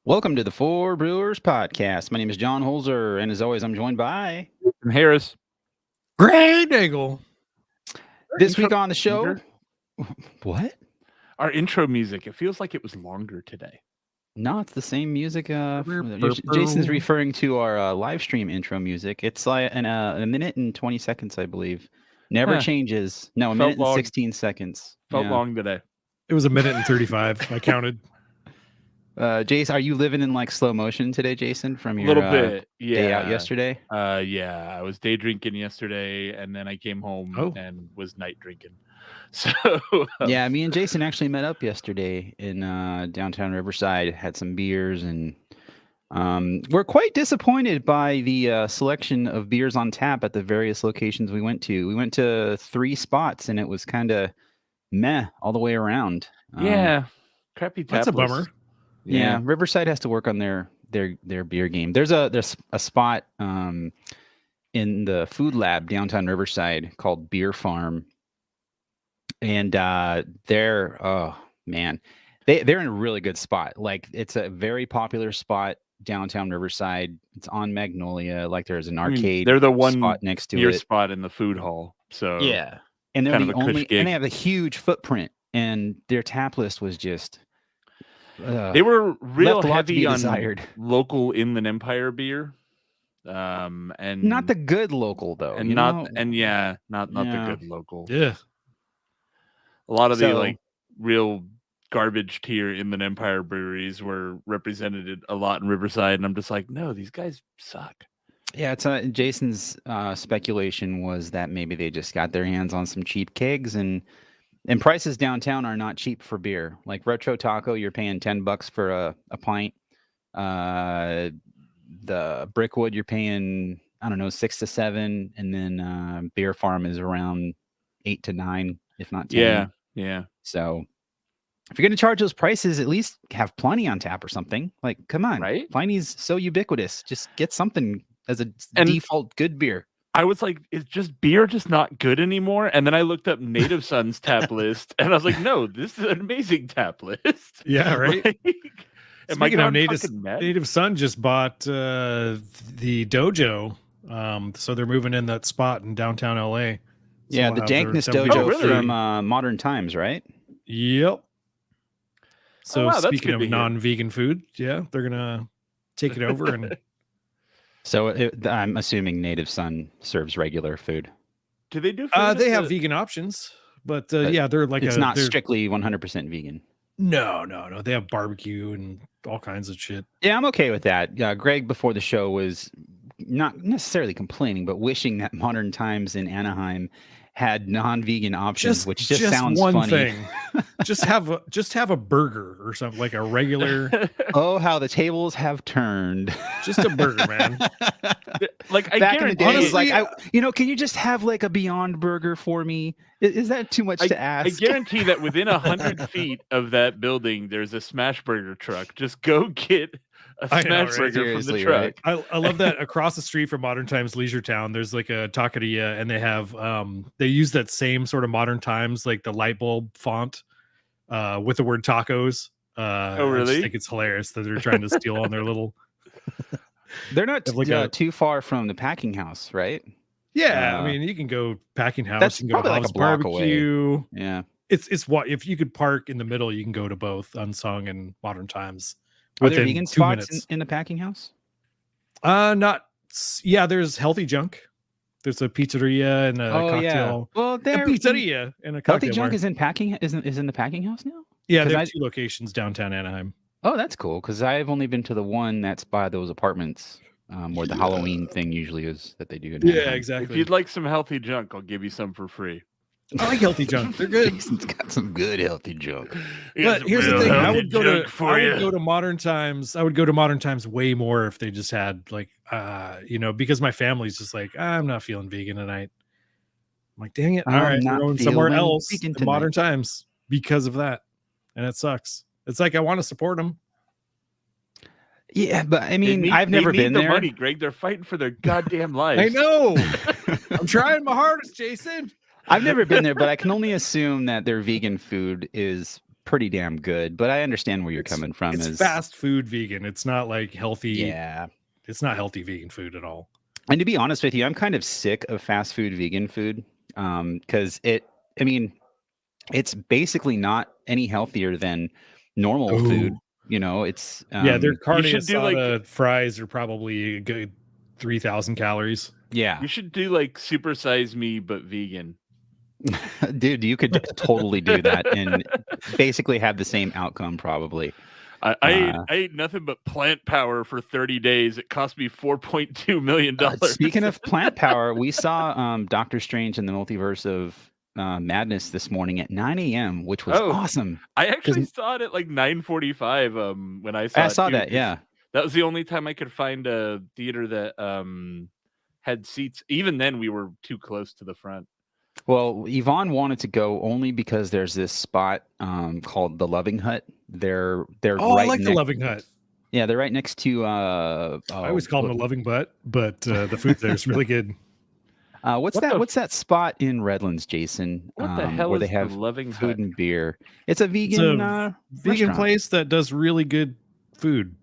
Welcome to the Four Brewers podcast. My name is John Holzer, and as always, I'm joined by Harris. Great Eagle. This week on the show. What? Our intro music. It feels like it was longer today. No, it's the same music. Jason's referring to our live stream intro music. It's like a minute and 20 seconds, I believe. Never changes. No, a minute and 16 seconds. Felt long today. It was a minute and 35. I counted. Jason, are you living in like slow motion today, Jason, from your little bit, day out yesterday? Yeah, I was day drinking yesterday, and then I came home and was night drinking. So yeah, me and Jason actually met up yesterday in downtown Riverside, had some beers, and we're quite disappointed by the selection of beers on tap at the various locations we went to. We went to 3 spots, and it was kind of meh all the way around. Yeah, crappy tap. That's a bummer. Yeah, Riverside has to work on their beer game. There's a spot in the food lab downtown Riverside called Beer Farm, and they're they're in a really good spot. Like, it's a very popular spot downtown Riverside. It's on Magnolia. Like, there's an arcade. They're the one spot next to beer it. spot in the food hall. So yeah, and they're the only, and they have a huge footprint. And their tap list was just. They were real heavy on desired. Local Inland Empire beer, and not the good local though, and not the good local. Yeah, a lot of the like real garbage tier Inland Empire breweries were represented a lot in Riverside, and I'm just like, no, these guys suck. Yeah, it's Jason's speculation was that maybe they just got their hands on some cheap kegs and prices downtown are not cheap for beer. Like Retro Taco, you're paying $10 for a pint. The Brickwood, you're paying, I don't know, 6 to 7, and then Beer Farm is around 8 to 9, if not 10. Yeah. So if you're going to charge those prices, at least have Pliny on tap or something. Like, come on, right? Pliny's so ubiquitous. Just get something as a default good beer. I was like, is just beer just not good anymore? And then I looked up Native Son's tap list, and I was like, no, this is an amazing tap list. Yeah, right. Speaking of Native Son just bought the dojo, so they're moving in that spot in downtown LA. So yeah, the Dankness Dojo from Modern Times, right? Yep. So speaking of non-vegan food, yeah, they're gonna take it over and. So I'm assuming Native Son serves regular food. Do they do? They have vegan options, but yeah, they're like it's not strictly 100% vegan. No. They have barbecue and all kinds of shit. Yeah, I'm okay with that. Greg before the show was not necessarily complaining, but wishing that Modern Times in Anaheim had non-vegan options, which just sounds one funny. Thing. just have a burger or something, like a regular. Oh, how the tables have turned. Just a burger, man. Like, I back in the day, honestly, can you just have like a Beyond Burger for me? Is that too much to ask? I guarantee that within 100 feet of that building, there's a Smash Burger truck. Just go get a Smash Burger from the truck. Right? I love that across the street from Modern Times Leisure Town, there's like a taqueria, and they have they use that same sort of Modern Times, like the light bulb font with the word tacos. Oh, really? I just think it's hilarious that they're trying to steal on their little. They're not too far from the Packing House, right? Yeah, I mean, you can go Packing House. That's you can go probably to like a block Barbecue. Away. Yeah, it's what if you could park in the middle, you can go to both Unsung and Modern Times. Are there vegan spots in the Packing House? There's Healthy Junk. There's a pizzeria and a cocktail. Yeah. Well, a pizzeria and a cocktail Healthy Junk bar. is in the Packing House now. Yeah, they have 2 locations downtown Anaheim. Oh, that's cool, because I've only been to the one that's by those apartments where the Halloween thing usually is that they do. Yeah, exactly. If you'd like some healthy junk, I'll give you some for free. I like Healthy Junk. They're good. Jason's got some good healthy junk. But here's the thing: I would go to Modern Times. I would go to Modern Times way more if they just had like, because my family's just like, I'm not feeling vegan tonight. I'm like, dang it! All right, we're going somewhere else to Modern Times because of that, and it sucks. It's like I want to support them. Yeah, but I mean, I've never been there. Money, Greg. They're fighting for their goddamn lives. I know. I'm trying my hardest, Jason. I've never been there, but I can only assume that their vegan food is pretty damn good. But I understand where you're coming from. It's fast food vegan. It's not like healthy. Yeah. It's not healthy vegan food at all. And to be honest with you, I'm kind of sick of fast food vegan food because it's basically not any healthier than normal food. You know, it's their carne asada fries are probably a good 3,000 calories. Yeah, you should do like Super Size Me but vegan. Dude, you could totally do that and basically have the same outcome probably. I ate nothing but plant power for 30 days. It cost me $4.2 million. Speaking of plant power, we saw Doctor Strange in the Multiverse of Madness this morning at 9 a.m., which was awesome. I actually saw it at like 9:45 when I saw it. I saw that, yeah. That was the only time I could find a theater that had seats. Even then, we were too close to the front. Well, Yvonne wanted to go only because there's this spot called the Loving Hut. They're right I like the Loving Hut. Yeah, they're right next to. I always call them the Loving Butt, but the food there is really good. What's that spot in Redlands, Jason? What the hell where is they have the Loving food Hut? And beer? It's a vegan vegan place that does really good food.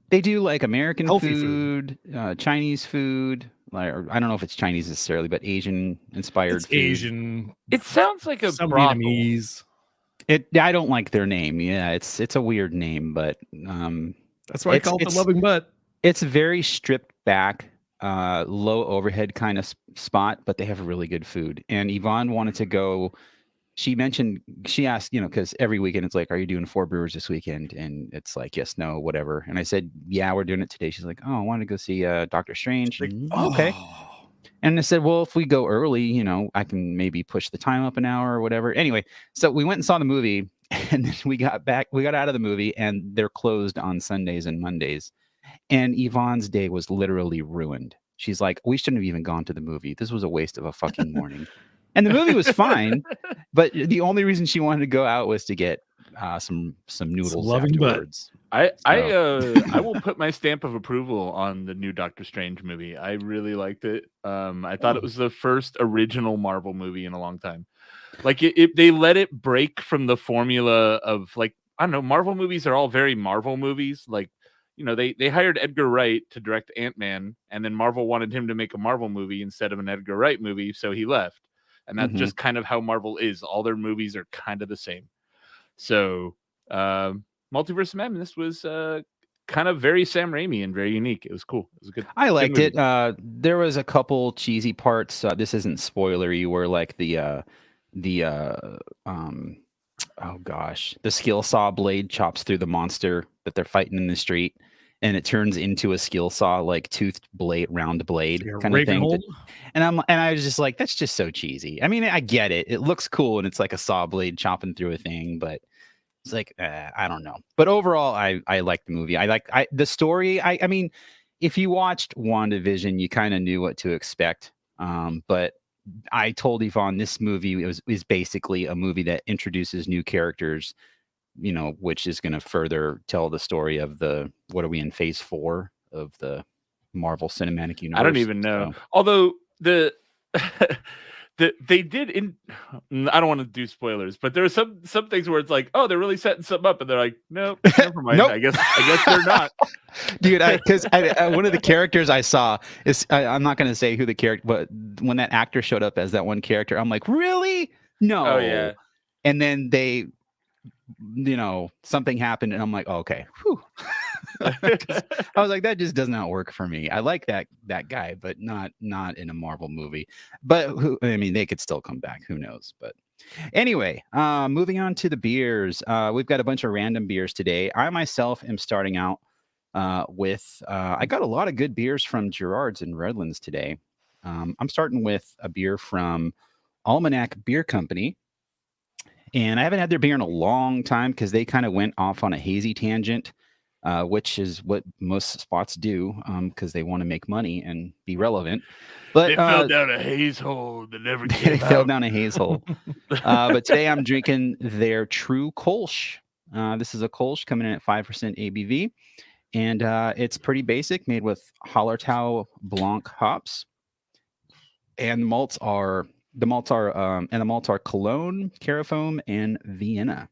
They do like American healthy food. Chinese food. Like, I don't know if it's Chinese necessarily, but Asian inspired food. Asian. It sounds like a some brothel. Vietnamese. I don't like their name. Yeah, it's a weird name, but that's why I call it the Loving Butt. It's very stripped back, low overhead kind of spot, but they have really good food. And Yvonne wanted to go. She asked, because every weekend it's like, are you doing 4 Brewers this weekend? And it's like, yes, no, whatever. And I said, yeah, we're doing it today. She's like, oh, I want to go see Doctor Strange. Like, okay. And I said, well, if we go early, I can maybe push the time up an hour or whatever. Anyway, so we went and saw the movie, and then we got out of the movie, and they're closed on Sundays and Mondays. And Yvonne's day was literally ruined. She's like, we shouldn't have even gone to the movie. This was a waste of a fucking morning. And the movie was fine, but the only reason she wanted to go out was to get some noodles afterwards. I will put my stamp of approval on the new Doctor Strange movie. I really liked it. I thought it was the first original Marvel movie in a long time. Like they let it break from the formula of, like, I don't know, Marvel movies are all very Marvel movies. Like, they hired Edgar Wright to direct Ant-Man, and then Marvel wanted him to make a Marvel movie instead of an Edgar Wright movie, so he left. And that's just kind of how Marvel is. All their movies are kind of the same. So, Multiverse of Madness was kind of very Sam Raimi and very unique. It was cool. It was good. I liked it. There was a couple cheesy parts. This isn't spoilery, where like the skill saw blade chops through the monster that they're fighting in the street, and it turns into a skill saw, like toothed blade, round blade kind of thing. And I was just like, that's just so cheesy. I mean, I get it. It looks cool, and it's like a saw blade chopping through a thing, but it's like, I don't know. But overall, I like the movie. I like the story. I mean, if you watched WandaVision, you kind of knew what to expect. But I told Yvonne this movie is basically a movie that introduces new characters, which is going to further tell the story of what are we in phase 4 of the Marvel Cinematic Universe? I don't even know. So. Although they did I don't want to do spoilers, but there are some things where it's like, oh, they're really setting something up, and they're like, nope, never mind. Nope. I guess they're not. Dude, because one of the characters I saw is I'm not going to say who the character, but when that actor showed up as that one character, I'm like, really? No. Oh yeah. And then they, something happened, and I'm like, oh, okay. Whew. I was like, that just does not work for me. I like that guy, but not in a Marvel movie. But they could still come back. Who knows? But anyway, moving on to the beers. We've got a bunch of random beers today. I myself am starting out with. I got a lot of good beers from Gerard's and Redlands today. I'm starting with a beer from Almanac Beer Company. And I haven't had their beer in a long time because they kind of went off on a hazy tangent. Which is what most spots do because they want to make money and be relevant. But they fell down a haze hole that never came out. They fell down a haze hole. But today I'm drinking their True Kolsch. This is a Kolsch coming in at 5% ABV. And it's pretty basic, made with Hallertau Blanc hops. And the malts are Cologne, Carafoam, and Vienna.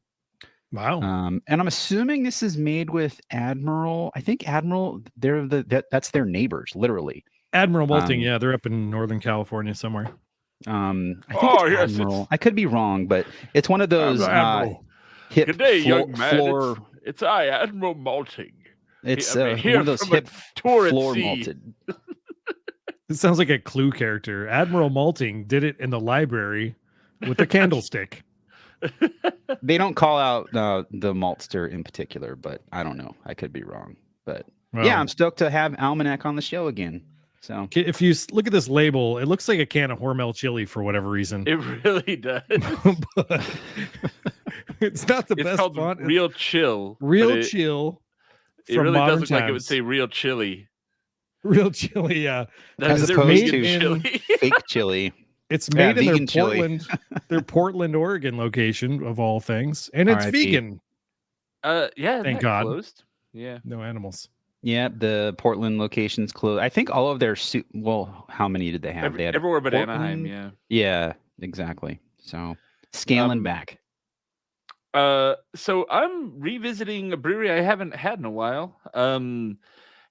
Wow. And I'm assuming this is made with Admiral. I think Admiral, that's their neighbors, literally. Admiral Malting, yeah, they're up in Northern California somewhere. I think it's Admiral. I could be wrong, but it's one of those hip Good day, young man. floor. It's I, Admiral Malting. It's one of those hip floor malted. It sounds like a Clue character. Admiral Malting did it in the library with a candlestick. They don't call out the maltster in particular, but I don't know. I could be wrong. But yeah, I'm stoked to have Almanac on the show again. So if you look at this label, it looks like a can of Hormel chili for whatever reason. It really does. But it's not the best font. Real Chill. Real Chill. It really does look like it would say Real Chili. Real chili, yeah. As opposed to chili. Fake chili. It's made in their Portland, Oregon location of all things, and it's vegan. Yeah, thank God. Closed. Yeah, no animals. Yeah, the Portland location's closed. I think all of their how many did they have? They had everywhere but Anaheim. Yeah. Yeah, exactly. So scaling back. So I'm revisiting a brewery I haven't had in a while.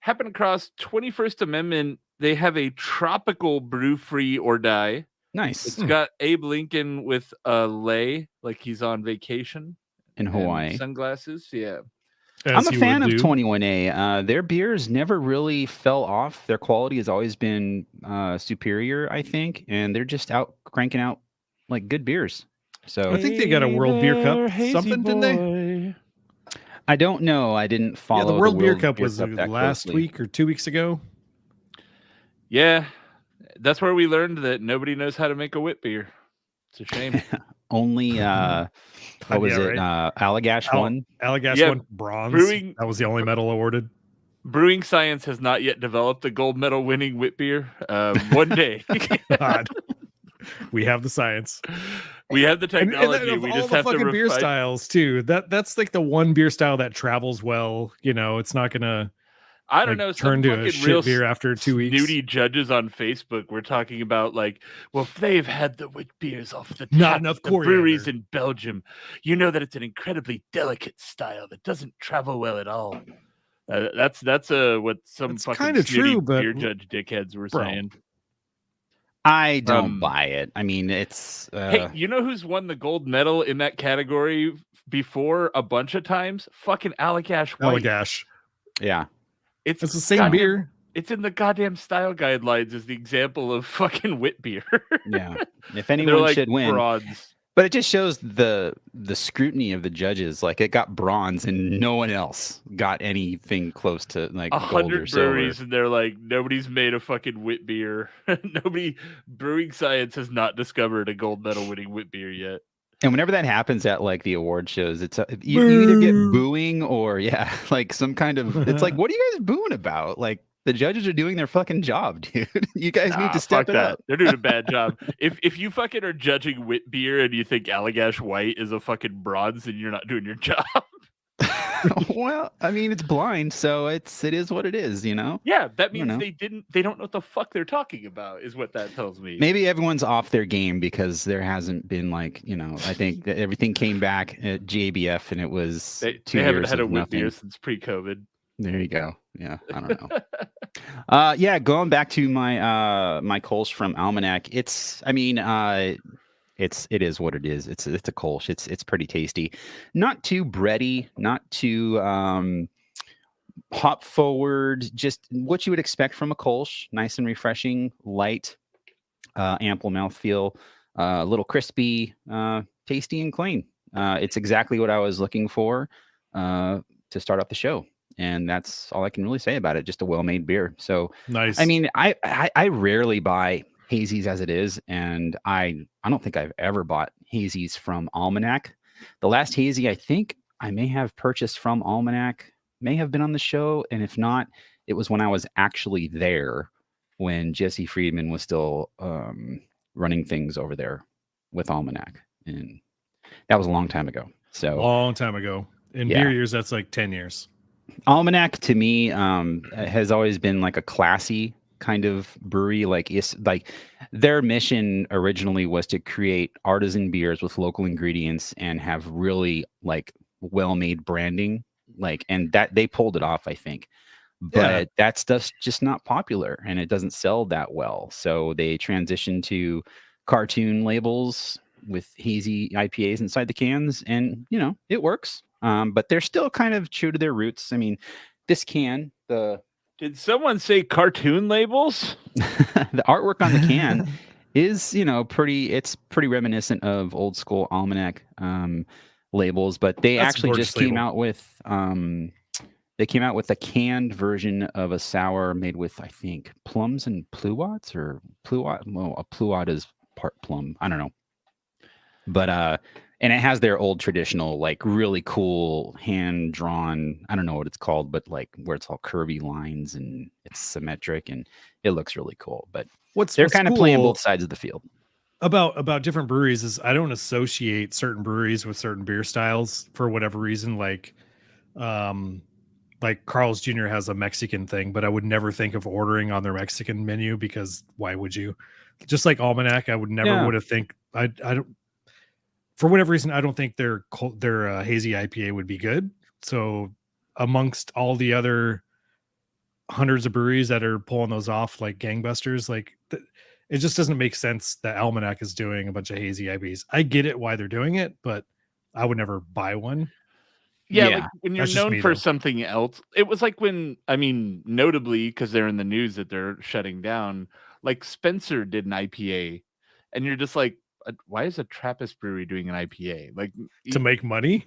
Happened across 21st Amendment. They have a tropical brew free or die. Nice. It's got Abe Lincoln with a lei, like he's on vacation in Hawaii. Sunglasses, yeah. I'm a fan of 21A. Their beers never really fell off. Their quality has always been superior, I think, and they're just out cranking out like good beers. So I think they got a World Beer Cup something, didn't they? I don't know. I didn't follow. Yeah, the World Beer Cup was last week or 2 weeks ago. Yeah, that's where we learned that nobody knows how to make a wit beer. It's a shame. Only what was it? Right? Allagash won. Allagash won bronze. That was the only medal awarded. Brewing science has not yet developed a gold medal winning wit beer. One day. God. We have the science. We have the technology. And we all just the have fucking to beer styles too. That's like the one beer style that travels well. You know, it's not gonna. I don't know. Turn to a shit beer after 2 weeks. Snooty judges on Facebook were talking about like, well, if they've had the wit beers off the not enough breweries in Belgium, you know that it's an incredibly delicate style that doesn't travel well at all. That's what some fucking kind of true, but beer judge dickheads were saying. I don't buy it. I mean, it's hey, you know who's won the gold medal in that category before a bunch of times? Fucking Allagash White. Allagash. Yeah. It's the same beer. It's in the goddamn style guidelines as the example of fucking wit beer. Yeah. If anyone should win. Broads. But it just shows the scrutiny of the judges. Like it got bronze and no one else got anything close to like 100 breweries, and they're like, nobody's made a fucking wit beer. Brewing science has not discovered a gold medal winning wit beer yet. And whenever that happens at like the award shows, it's you either get booing or like some kind of. It's like, what are you guys booing about? Like the judges are doing their fucking job, dude. You guys need to step it up. They're doing a bad job. If you fucking are judging wit beer and you think Allagash White is a fucking bronze, then you're not doing your job. Well, I mean, it's blind, so it is what it is, you know? Yeah, that means they don't know what the fuck they're talking about, is what that tells me. Maybe everyone's off their game because there hasn't been like, I think that everything came back at GABF and it was 2 years. They haven't had a wit beer since pre-COVID. There you go. Yeah, I don't know. Going back to my my Kolsch from Almanac, it is what it is. It's a Kolsch. It's pretty tasty. Not too bready, not too hop forward, just what you would expect from a Kolsch. Nice and refreshing, light, ample mouthfeel, a little crispy, tasty and clean. It's exactly what I was looking for to start off the show. And that's all I can really say about it. Just a well-made beer. So nice. I mean, I rarely buy hazies as it is, and I don't think I've ever bought hazies from Almanac. The last hazy I think I may have purchased from Almanac may have been on the show, and if not, it was when I was actually there when Jesse Friedman was still running things over there with Almanac, and that was a long time ago. So long time ago. In beer years, that's like 10 years. Almanac to me has always been like a classy kind of brewery. Like their mission originally was to create artisan beers with local ingredients and have really like well-made branding, and that they pulled it off, I think. But that stuff's just not popular and it doesn't sell that well. So they transitioned to cartoon labels with hazy IPAs inside the cans, and it works. But they're still kind of true to their roots. I mean, this can, Did someone say cartoon labels? the artwork on the can is, pretty reminiscent of old school Almanac labels, but they actually just came out with a canned version of a sour made with, I think, plums and pluots, or pluot. Well, a pluot is part plum. I don't know. But and it has their old traditional, really cool hand drawn, I don't know what it's called, but where it's all curvy lines and it's symmetric and it looks really cool. But they're kind of playing both sides of the field. About different breweries is I don't associate certain breweries with certain beer styles for whatever reason. Like Carl's Jr. has a Mexican thing, but I would never think of ordering on their Mexican menu because why would you? Just like Almanac, I would never would have think I don't. For whatever reason, I don't think their hazy IPA would be good. So amongst all the other hundreds of breweries that are pulling those off like gangbusters, it just doesn't make sense that Almanac is doing a bunch of hazy IPAs. I get it why they're doing it, but I would never buy one. Yeah, like when you're known for something else. It was like when, notably, because they're in the news that they're shutting down, like Spencer did an IPA, and you're just like, why is a Trappist brewery doing an IPA? Like to make money?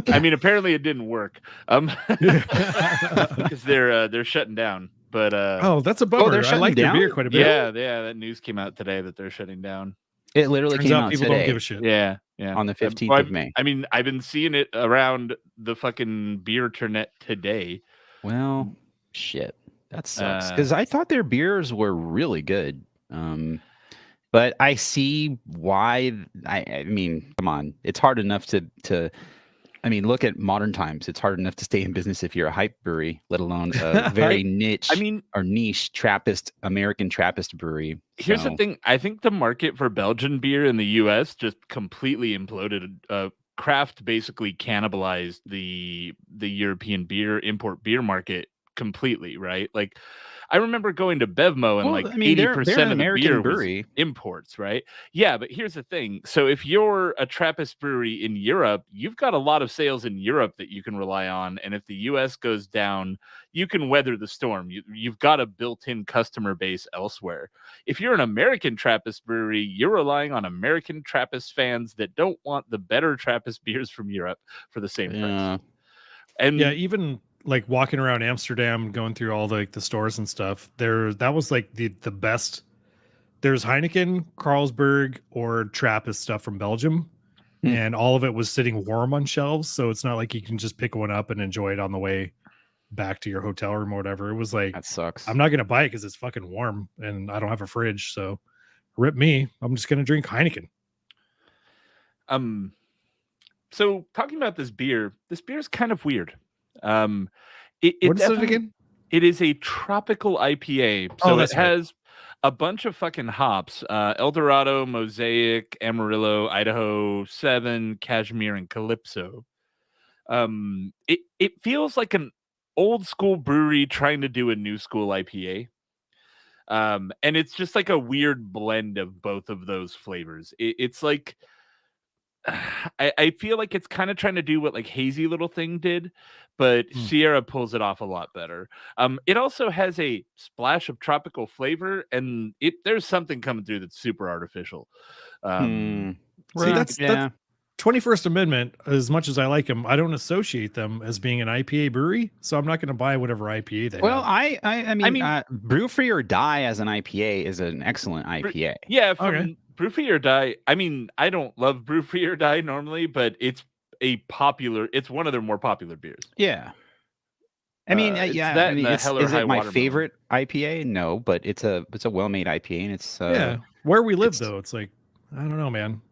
Apparently it didn't work. Because they're shutting down. But that's a bummer. They're I like their beer quite a bit. Yeah, that news came out today that they're shutting down. It literally came out people today. Don't give a shit. Yeah. On the 15th of May. I've been seeing it around the fucking beer internet today. Well, shit. That sucks. Because I thought their beers were really good. But I see why. I mean, come on. It's hard enough to look at modern times. It's hard enough to stay in business if you're a hype brewery, let alone a very niche American Trappist brewery. Here's the thing. I think the market for Belgian beer in the U.S. just completely imploded. Craft basically cannibalized the European import beer market completely, right? Like, I remember going to Bevmo and 80% of the beer was imports, right? Yeah, but here's the thing. So if you're a Trappist brewery in Europe, you've got a lot of sales in Europe that you can rely on. And if the US goes down, you can weather the storm. You've got a built-in customer base elsewhere. If you're an American Trappist brewery, you're relying on American Trappist fans that don't want the better Trappist beers from Europe for the same price. And even like walking around Amsterdam, going through all the stores and stuff, that was like the best. There's Heineken, Carlsberg, or Trappist stuff from Belgium, and all of it was sitting warm on shelves. So it's not like you can just pick one up and enjoy it on the way back to your hotel room or whatever. It was like, that sucks. I'm not gonna buy it because it's fucking warm and I don't have a fridge. So rip me. I'm just gonna drink Heineken. So talking about this beer is kind of weird. What is it again? It is a tropical IPA. So it has a bunch of fucking hops: El Dorado, Mosaic, Amarillo, Idaho 7, Cashmere, and Calypso. It feels like an old school brewery trying to do a new school IPA. And it's just like a weird blend of both of those flavors. It's like, I feel like it's kind of trying to do what like Hazy Little Thing did, but Sierra pulls it off a lot better. It also has a splash of tropical flavor, and there's something coming through that's super artificial. See, that's 21st Amendment. As much as I like them, I don't associate them as being an IPA brewery, so I'm not going to buy whatever IPA they have. Well, I mean, Brew Free or Die as an IPA is an excellent IPA. Brew Free or Die. I mean, I don't love Brew Free or Die normally, but it's one of their more popular beers. Yeah. I mean, is it my favorite IPA? No, but it's a well-made IPA, and it's where we live though. It's like, I don't know, man.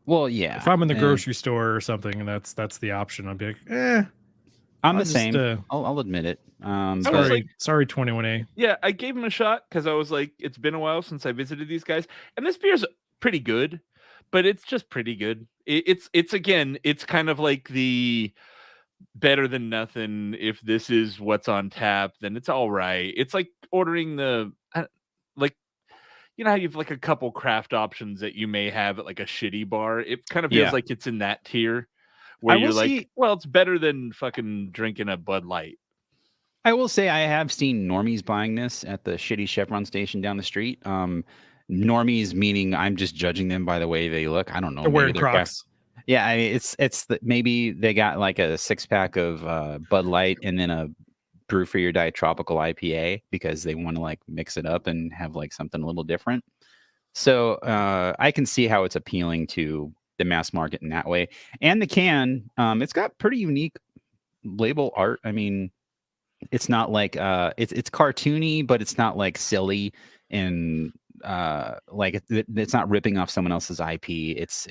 Well, yeah. If I'm in the grocery store or something, and that's the option, I'd be like, I'm the same. I'll admit it. Sorry, 21A. Yeah, I gave him a shot because I was like, it's been a while since I visited these guys, and this beer's pretty good, but it's just pretty good. It's again, it's kind of like the better than nothing. If this is what's on tap, then it's all right. It's like ordering like how you have like a couple craft options that you may have at like a shitty bar. It kind of feels like it's in that tier where you're like, well, it's better than fucking drinking a Bud Light. I will say I have seen normies buying this at the shitty Chevron station down the street. Normies meaning I'm just judging them by the way they look. I don't know. They're wearing Crocs. Yeah, I mean, it's maybe they got like a 6-pack of Bud Light and then a Brew for Your Diet Tropical IPA because they want to like mix it up and have like something a little different. So I can see how it's appealing to the mass market in that way. And the can, it's got pretty unique label art. I mean, it's not like it's cartoony, but it's not like silly and like it's not ripping off someone else's IP. It's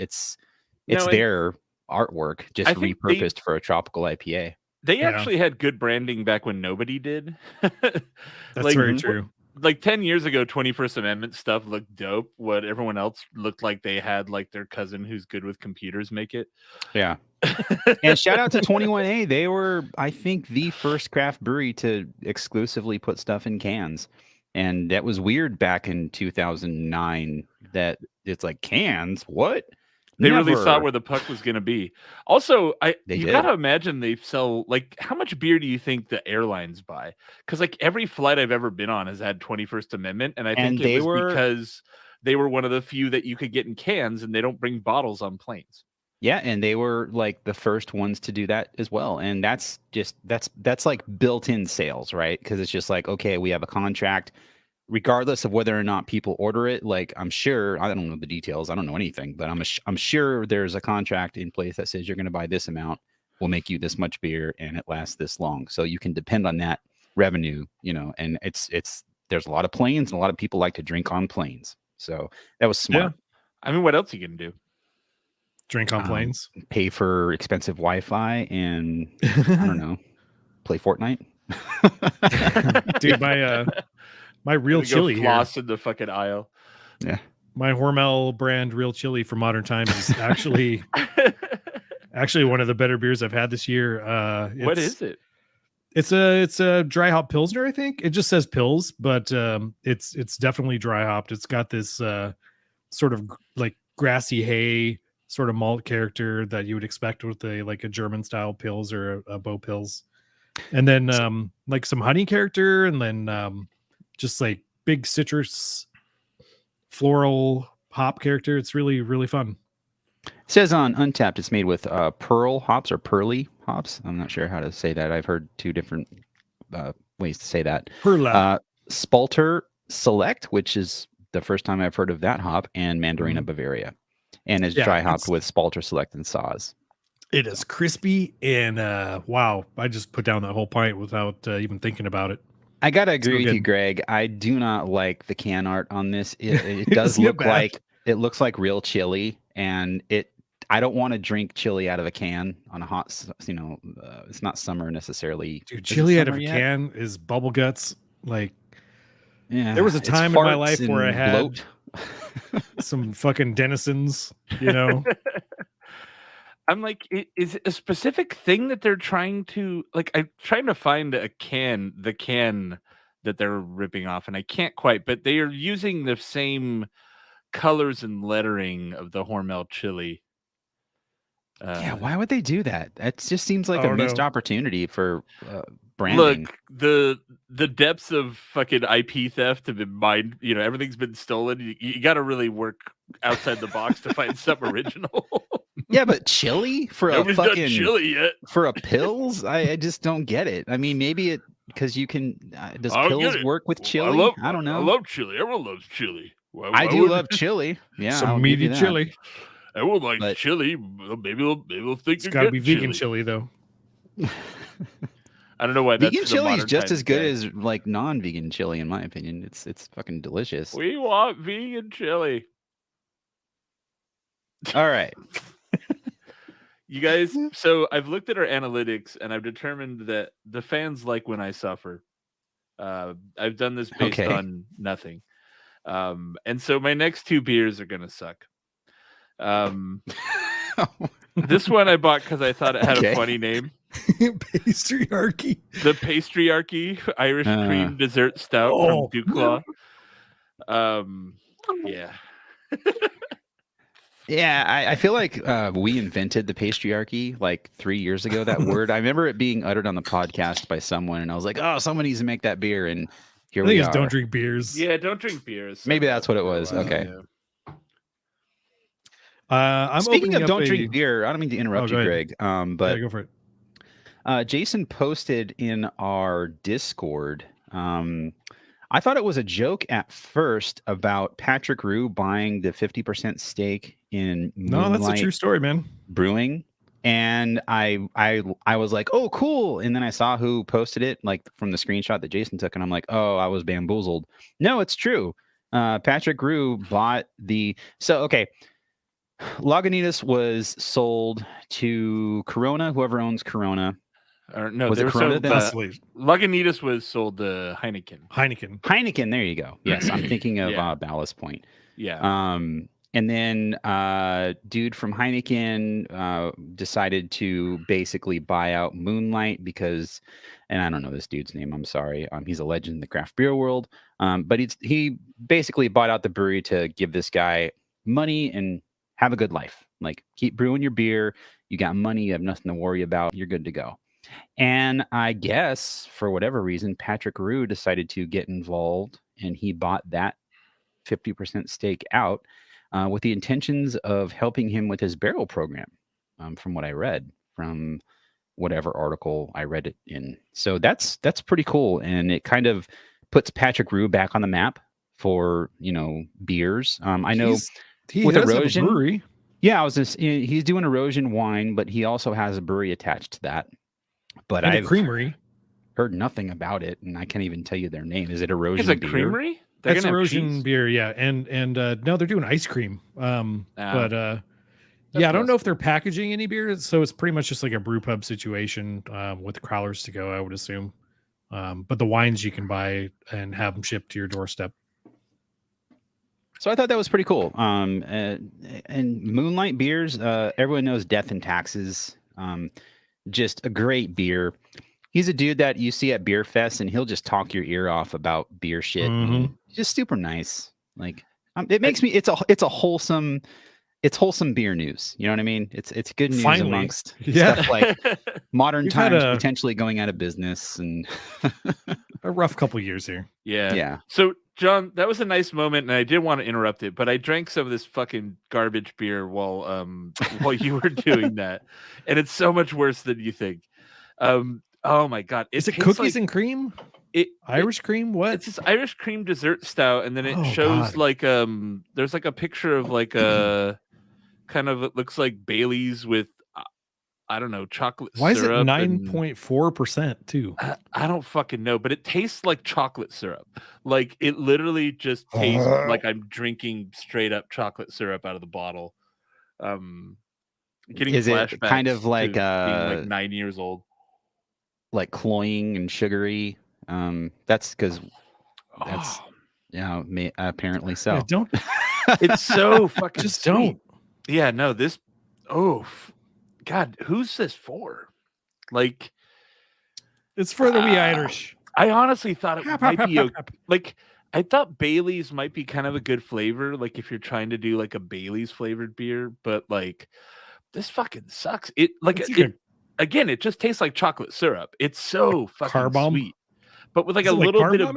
their artwork just repurposed for a tropical IPA. They actually had good branding back when nobody did. That's very true. Like 10 years ago, 21st Amendment stuff looked dope. What everyone else looked like they had like their cousin who's good with computers make it. Yeah. And shout out to 21A. They were, I think, the first craft brewery to exclusively put stuff in cans. And that was weird back in 2009 that it's like cans. What? They really saw where the puck was going to be. Also, you got to imagine they sell, like, how much beer do you think the airlines buy? Because, like, every flight I've ever been on has had 21st Amendment. And I think it was because they were one of the few that you could get in cans and they don't bring bottles on planes. Yeah. And they were like the first ones to do that as well. And that's like built-in sales, right? Because it's just like, okay, we have a contract. Regardless of whether or not people order it, like I'm sure, I don't know the details, I don't know anything, but I'm sure there's a contract in place that says you're going to buy this amount, we'll make you this much beer, and it lasts this long. So you can depend on that revenue, and it's there's a lot of planes, and a lot of people like to drink on planes. So that was smart. Yeah. I mean, what else are you gonna do? Drink on planes, pay for expensive Wi-Fi, and I don't know, play Fortnite. Dude, my real chili floss in the fucking aisle. Yeah. My Hormel brand real chili from Modern Times is actually one of the better beers I've had this year. What is it? It's a dry hop Pilsner, I think. It just says Pils, but it's definitely dry hopped. It's got this sort of like grassy hay sort of malt character that you would expect with a German style Pils or a Bow Pils. And then like some honey character, and then just like big citrus floral hop character. It's really, really fun. It says on Untapped it's made with pearl hops or pearly hops. I'm not sure how to say that. I've heard two different ways to say that. Perla. Spalter Select, which is the first time I've heard of that hop, and Mandarina Bavaria. And it's dry hopped with Spalter Select and Saaz. It is crispy and wow. I just put down that whole pint without even thinking about it. I gotta agree with you, Greg. I do not like the can art on this. It does look like it looks like real chili, and I don't want to drink chili out of a can on a hot. It's not summer necessarily. Dude, chili out of a can is bubble guts. Like, yeah, there was a time in my life where I had some fucking denizens. I'm like, is it a specific thing that they're trying to like? I'm trying to find the can that they're ripping off, and I can't quite. But they are using the same colors and lettering of the Hormel chili. Yeah, why would they do that? That just seems like a missed opportunity for branding. Look, the depths of fucking IP theft have been mined. Everything's been stolen. You got to really work outside the box to find something original. Yeah, but chili for Nobody's a fucking done chili yet. For a Pils? I just don't get it. I mean, maybe it because you can. Does Pils work with chili? I don't know. I love chili. Everyone loves chili. I do love chili. Yeah, some meaty chili. Everyone likes chili. Maybe they'll think it's got to be vegan chili though. I don't know why. Vegan chili is just as good as like non-vegan chili, in my opinion. It's fucking delicious. We want vegan chili. All right. You guys, so I've looked at our analytics and I've determined that the fans like when I suffer. I've done this based on nothing. And so my next two beers are going to suck. This one I bought because I thought it had Okay. a funny name. Pastryarchy. The Pastryarchy Irish Cream Dessert Stout from Duclaw. Yeah. Yeah, I feel like we invented the patriarchy like 3 years ago, that word. I remember it being uttered on the podcast by someone, and I was like, oh, someone needs to make that beer, and here I think we it's are. don't drink beers. Yeah, don't drink beers. Maybe that's what it was. Okay. I'm Speaking of opening don't up drink beer, I don't mean to interrupt you, go Greg, yeah, but go for it. Jason posted in our Discord. I thought it was a joke at first about Patrick Rue buying the 50% stake in No, that's a true story, man. Brewing, and I was like, oh, cool, and then I saw who posted it, like from the screenshot that Jason took, and I'm like, oh, I was bamboozled. No, it's true. Patrick Rue bought okay. Lagunitas was sold to Corona, whoever owns Corona. Or no, Was they it were Corona sold. then? Lagunitas was sold to Heineken. Heineken. There you go. Yes, I'm thinking of Ballast Point. Yeah. And then dude from Heineken decided to basically buy out Moonlight because, and I don't know this dude's name, I'm sorry. He's a legend in the craft beer world. But he basically bought out the brewery to give this guy money and have a good life. Like, keep brewing your beer. You got money. You have nothing to worry about. You're good to go. And I guess for whatever reason, Patrick Rue decided to get involved, and he bought that 50% stake out with the intentions of helping him with his barrel program, from what I read from whatever article I read it in. So that's pretty cool, and it kind of puts Patrick Rue back on the map for beers. I know he with does have a Erosion brewery. Yeah, he's doing Erosion wine, but he also has a brewery attached to that. But And I've a creamery. heard nothing about it, and I can't even tell you their name. Is it Erosion? It's a beer? creamery. That's Erosion beer, yeah, and no, they're doing ice cream. But I don't know if they're packaging any beer, so it's pretty much just like a brew pub situation with growlers to go, I would assume. But the wines you can buy and have them shipped to your doorstep. So I thought that was pretty cool. And Moonlight beers, everyone knows Death and Taxes. Just a great beer. He's a dude that you see at beer fest, and he'll just talk your ear off about beer shit. Mm-hmm. Just super nice. Like, it makes me. It's a wholesome. It's wholesome beer news. You know what I mean? It's good news amongst stuff like modern times potentially going out of business and a rough couple years here. Yeah. So, John, that was a nice moment, and I did want to interrupt it, but I drank some of this fucking garbage beer while you were doing that, and it's so much worse than you think. Oh my god! Is it cookies and cream? Irish cream? What? It's this Irish cream dessert stout, and then it shows like there's like a picture of like a kind of, it looks like Bailey's with I don't know, chocolate syrup. Why is it 9.4% too? I don't fucking know, but it tastes like chocolate syrup. Like, it literally just tastes like I'm drinking straight up chocolate syrup out of the bottle. Getting is flashbacks it kind of like being like 9 years old, like cloying and sugary? That's because that's apparently so. Yeah, don't. It's so fucking just sweet. don't. Yeah, no, this. Oh, God, who's this for? Like, it's for the wee Irish. I honestly thought it might be like, I thought Bailey's might be kind of a good flavor, like if you're trying to do like a Bailey's flavored beer, but like this fucking sucks. It again, it just tastes like chocolate syrup. It's so fucking sweet, but with like a little bit of.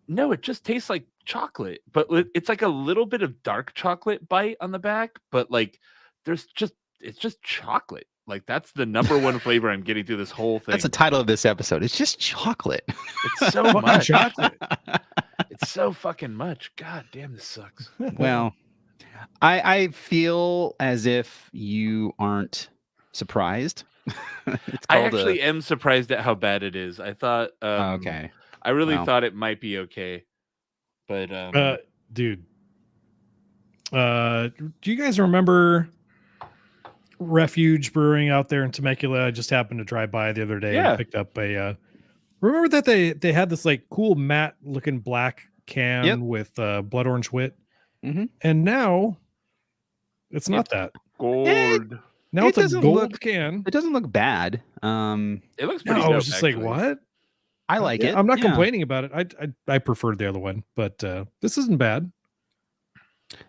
No, it just tastes like chocolate, but it's like a little bit of dark chocolate bite on the back, but like it's just chocolate. Like, that's the number one flavor I'm getting through this whole thing. That's the title of this episode. It's just chocolate. It's so much chocolate. It's so fucking much. God damn, this sucks. Well, I feel as if you aren't surprised. I actually am surprised at how bad it is. I thought okay. I really thought it might be okay. But dude. Do you guys remember Refuge Brewing out there in Temecula? I just happened to drive by the other day and picked up a remember that they had this like cool matte looking black can with blood orange wit. Mm-hmm. And now It's not that. Gold. Now it's a doesn't gold can. It doesn't look bad. It looks pretty No, I dope, was just actually. like, what? I like Yeah, it. I'm not Yeah. complaining about it. I preferred the other one, but this isn't bad.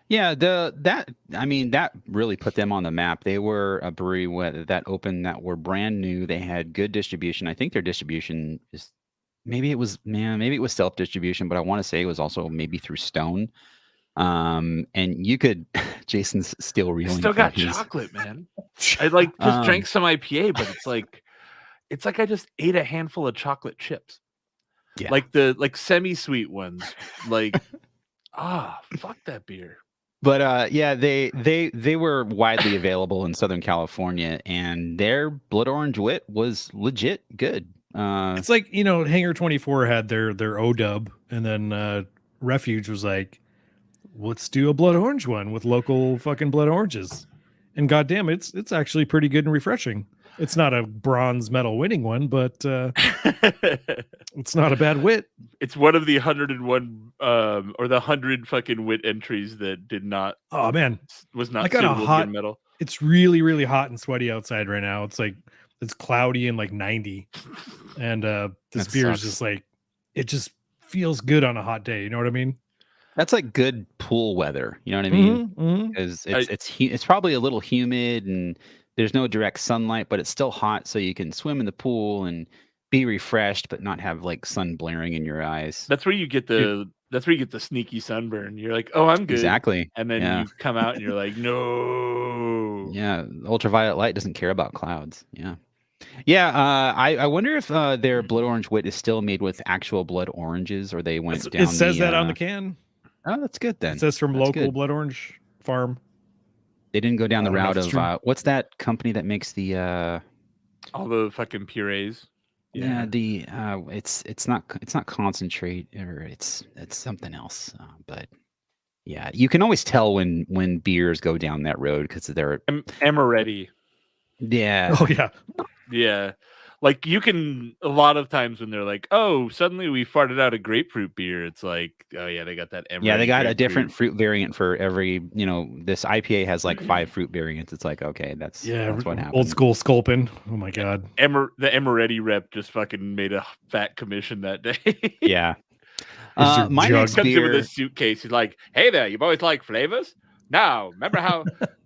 Yeah, that really put them on the map. They were a brewery that opened that were brand new. They had good distribution. I think their distribution is maybe it was self distribution, but I want to say it was also maybe through Stone. And you could Jason's still I reeling. still from got his- chocolate, man. I like just drank some IPA, but it's like I just ate a handful of chocolate chips. Yeah. Like the semi-sweet ones. Like fuck that beer. But yeah, they were widely available in Southern California, and their Blood Orange Wit was legit good. It's like, Hangar 24 had their O-dub, and then Refuge was like, let's do a blood orange one with local fucking blood oranges. And goddamn, it's actually pretty good and refreshing. It's not a bronze medal winning one, but it's not a bad wit. It's one of the 101 or the 100 fucking wit entries that did not. Oh man, was not I got a suitable to hot get medal. It's really, really hot and sweaty outside right now. It's like it's cloudy and like 90, and this That beer sucks. is just like it just feels good on a hot day. You know what I mean? That's like good pool weather. You know what I mean? Mhm. Because it's probably a little humid and there's no direct sunlight, but it's still hot, so you can swim in the pool and be refreshed, but not have like sun blaring in your eyes. That's where you get the sneaky sunburn. You're like, oh, I'm good. Exactly. And then Yeah. you come out and you're like, no. Yeah, ultraviolet light doesn't care about clouds. Yeah. Yeah, I wonder if their Blood Orange Wit is still made with actual blood oranges, or they went down. It says that on the can. Oh, that's good then. It says from That's local good. blood orange farm. They didn't go down the I don't know route if it's of what's that company that makes the all the fucking purees. yeah, the it's not concentrate, or it's something else. But yeah, you can always tell when beers go down that road because they're Amaretti. yeah. Oh yeah. Yeah. Like you can a lot of times when they're like, oh, suddenly we farted out a grapefruit beer. It's like, oh yeah, they got that. Yeah, they got a grapefruit. different fruit variant for every. This IPA has like 5 fruit variants. It's like, okay, that's what happened. Old school sculpin. Oh my god. The Amaretti rep just fucking made a fat commission that day. Yeah. Here's your My jug. next Comes in with beer. a suitcase. He's like, hey there, you boys like flavors? Now, remember how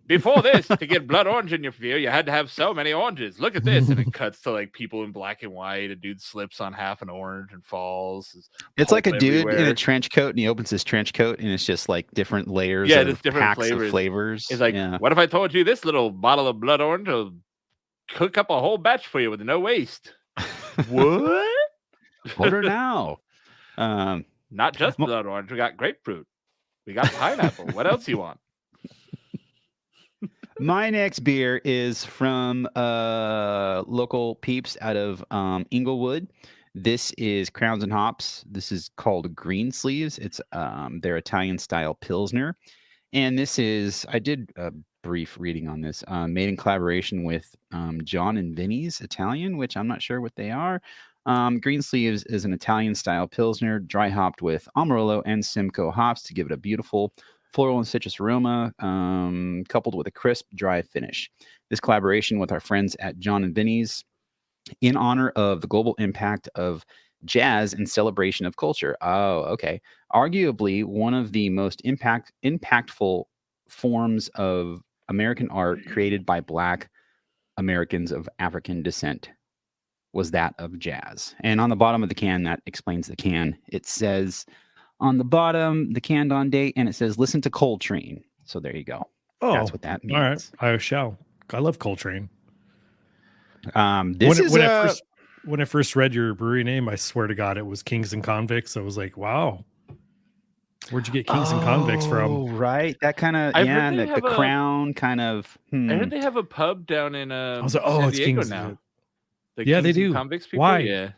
before this, to get blood orange in your beer, you had to have so many oranges. Look at this. And it cuts to like people in black and white. A dude slips on half an orange and falls. It's like a pulp dude in a everywhere. trench coat, and he opens his trench coat, and it's just like different layers Yeah, of just different packs flavors. of flavors. It's like, yeah. what if I told you this little bottle of blood orange will cook up a whole batch for you with no waste? What? Order now. Not just blood orange. We got grapefruit. We got pineapple. What else you want? My next beer is from local peeps out of Inglewood. This is Crowns and Hops. This is called Green Sleeves. It's their Italian style Pilsner. And this is, I did a brief reading on this, made in collaboration with John and Vinny's Italian, which I'm not sure what they are. Green Sleeves is an Italian style Pilsner, dry hopped with Amarillo and Simcoe hops to give it a beautiful floral and citrus aroma, coupled with a crisp, dry finish. This collaboration with our friends at John and Vinny's in honor of the global impact of jazz and celebration of culture. Oh, okay. Arguably one of the most impactful forms of American art created by Black Americans of African descent was that of jazz. And on the bottom of the can, that explains the can. It says on the bottom, the canned on date, and it says, listen to Coltrane. So there you go. Oh, That's what that means. all right. I shall. I love Coltrane. This is when I first read your brewery name, I swear to God, it was Kings and Convicts. I was like, wow. Where'd you get Kings and Convicts from? Oh, right. That kind of, I've yeah, heard they the have a- crown kind of. I heard they have a pub down in I was like, oh, San it's Diego Kings. now. The Yeah, they Kings and do. Convicts people? Why? Yeah.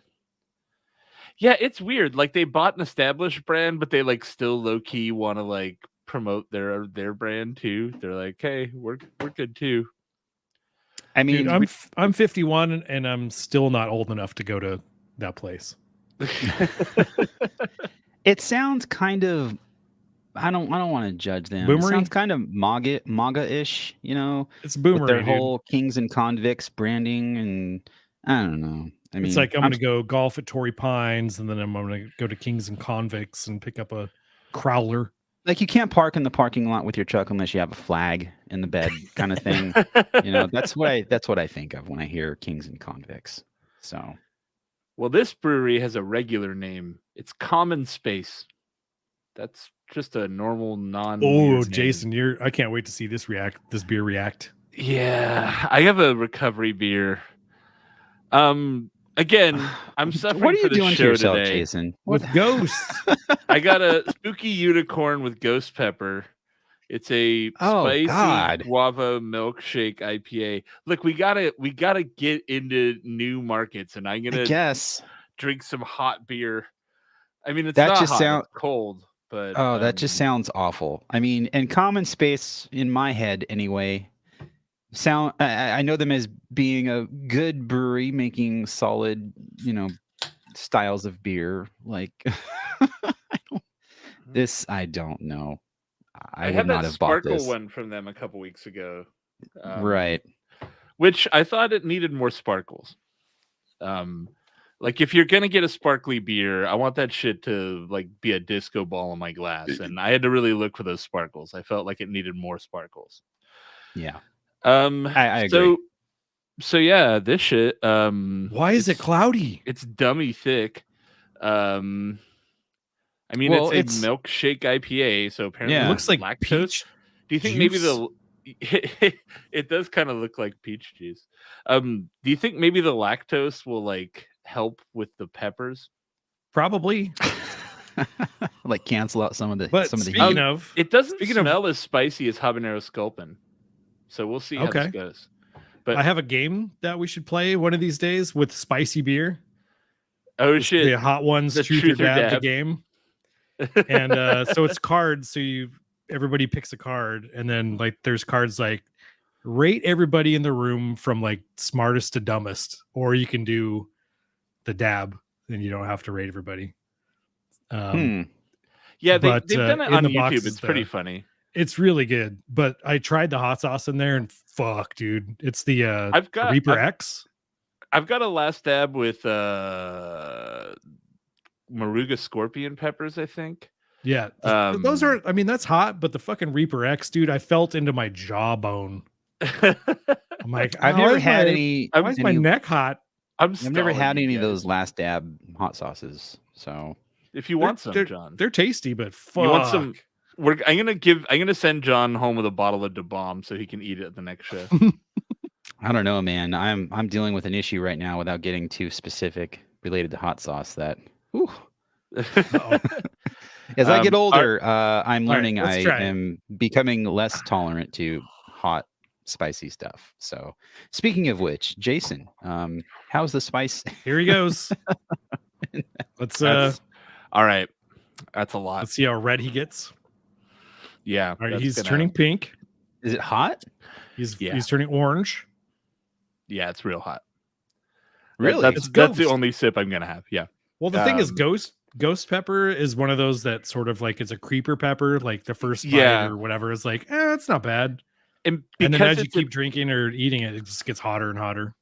Yeah, it's weird. Like they bought an established brand, but they like still low key want to like promote their brand too. They're like, hey, we're good too. I mean, Dude, I'm 51 and I'm still not old enough to go to that place. it sounds kind of I don't want to judge them. Boomery? It sounds kind of MAGA-ish, you know, It's with boomery, their dude. whole kings and convicts branding, and I don't know. I mean, It's like I'm going to go golf at Torrey Pines, and then I'm going to go to Kings and Convicts and pick up a crowler. like you can't park in the parking lot with your truck unless you have a flag in the bed, kind of thing. You know, that's what I think of when I hear kings and convicts. So, well, this brewery has a regular name. It's Common Space. That's just a normal Oh, Jason, I can't wait to see this beer react. Yeah, I have a recovery beer. Again, I'm suffering. What are you for this doing to show yourself, today. Jason? With ghosts. I got a spooky unicorn with ghost pepper. It's a spicy guava milkshake IPA. Look, we gotta get into new markets, and I'm gonna drink some hot beer. I mean, it's not hot, it's cold, but that just sounds awful. I mean, and Common Space in my head anyway. I know them as being a good brewery making solid, you know, styles of beer. Like I don't know. I would not have bought this. Sparkle one from them a couple weeks ago, right? Which I thought it needed more sparkles. Like if you're gonna get a sparkly beer, I want that shit to like be a disco ball in my glass, and I had to really look for those sparkles. I felt like it needed more sparkles. Yeah. I agree. So yeah, this shit. Why is it cloudy? It's dummy thick. I mean, it's a milkshake IPA, so apparently it looks like lactose. Peach Do you think juice? maybe it does kind of look like peach juice? Do you think maybe the lactose will like help with the peppers? Probably. Like cancel out some of the speaking heat. of, it doesn't smell as spicy as habanero sculpin. So we'll see how this goes. But I have a game that we should play one of these days with spicy beer. Oh shit! The Hot Ones Truth or Dab the game. And so it's cards. So everybody picks a card, and then like there's cards like rate everybody in the room from like smartest to dumbest, or you can do the dab, and you don't have to rate everybody. Yeah, they've done it on YouTube. It's pretty funny. It's really good, but I tried the hot sauce in there, and fuck, dude, it's the Reaper X. I've got a last dab with Moruga scorpion peppers, I think. Yeah, those aren't. I mean, that's hot, but the fucking Reaper X, dude, I felt into my jawbone. I'm like, I've never had any. Why is my neck hot? I've never had any of those last dab hot sauces. So if you want some, John, they're tasty, but fuck. You want some? I'm gonna send John home with a bottle of Da Bomb so he can eat it at the next show. I don't know, man. I'm dealing with an issue right now without getting too specific related to hot sauce. That, as I get older, I'm learning I am becoming less tolerant to hot, spicy stuff. So, speaking of which, Jason, how's the spice? Here he goes. Let's all right. That's a lot. Let's see how red he gets. Yeah. All right, he's turning pink. Is it hot? He's turning orange. Yeah, it's real hot. Really? That's the only sip I'm gonna have. Yeah. Well, the thing is, ghost pepper is one of those that sort of like it's a creeper pepper. Like the first bite or whatever is like, it's not bad. And then as you keep drinking or eating it, it just gets hotter and hotter.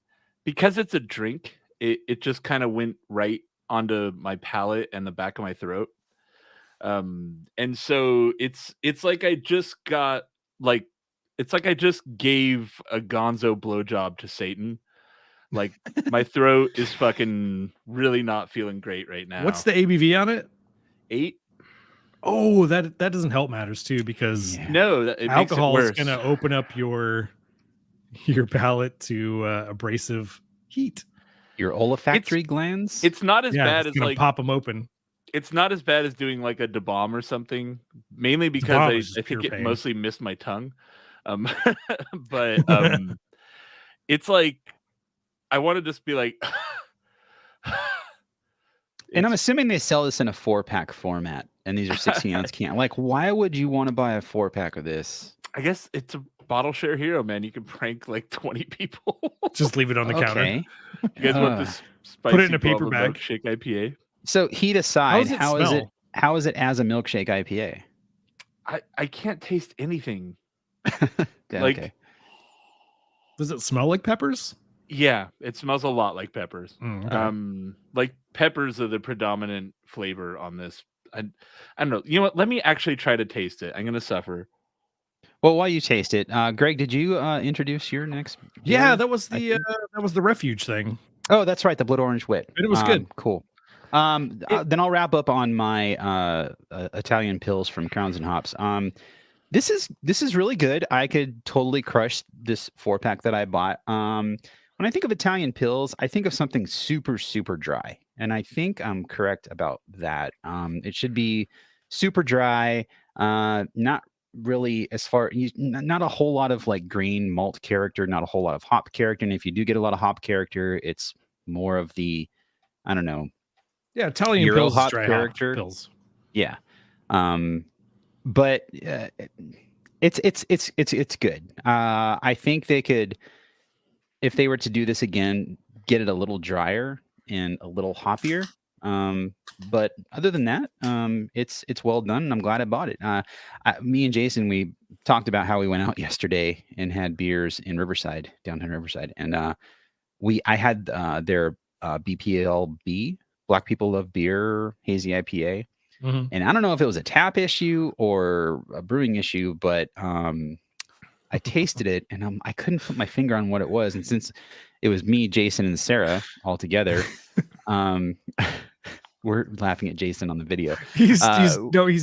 Because it's a drink, it just kind of went right onto my palate and the back of my throat. And so it's like I just got like it's like I just gave a gonzo blowjob to Satan. Like my throat is fucking really not feeling great right now. What's the ABV on it? 8. Oh, that doesn't help matters too, because alcohol is going to open up your palate to abrasive heat. Your olfactory glands. It's not as bad as like pop them open. It's not as bad as doing like a Da Bomb or something, mainly because I think it mostly missed my tongue. But it's like I want to just be like, and I'm assuming they sell this in a 4-pack format, and these are 16-ounce cans. Like, why would you want to buy a 4-pack of this? I guess it's a bottle share hero, man. You can prank like 20 people. Just leave it on the counter. You guys want this spicy put it in a paper bag? Milkshake IPA. So heat aside, how is it as a milkshake IPA? I can't taste anything. Yeah, Like, okay. Does it smell like peppers? yeah, it smells a lot like peppers. Okay. Like peppers are the predominant flavor on this. I don't know. You know what? Let me actually try to taste it. I'm gonna suffer. Well, while you taste it, Greg, did you introduce your next Yeah, beer? that was the refuge thing. Oh, that's right, the Blood Orange Wit. And it was good. Cool. Then I'll wrap up on my Italian pills from Crowns and Hops. This is really good. I could totally crush this 4-pack that I bought. When I think of Italian pills, I think of something super, super dry. And I think I'm correct about that. It should be super dry, not really not a whole lot of like green malt character, not a whole lot of hop character. And if you do get a lot of hop character, it's more of the, I don't know, Yeah, Italian Euro pills, is hop dry character. pills. Yeah. But it's good. I think they could, if they were to do this again, get it a little drier and a little hoppier. But other than that, it's well done, and I'm glad I bought it. Me and Jason, we talked about how we went out yesterday and had beers in Riverside, downtown Riverside, and I had their BPLB, Black People Love Beer Hazy IPA. Mhm. And I don't know if it was a tap issue or a brewing issue, but I tasted it and I couldn't put my finger on what it was. And since it was me, Jason, and Sarah all together, we're laughing at Jason on the video. He's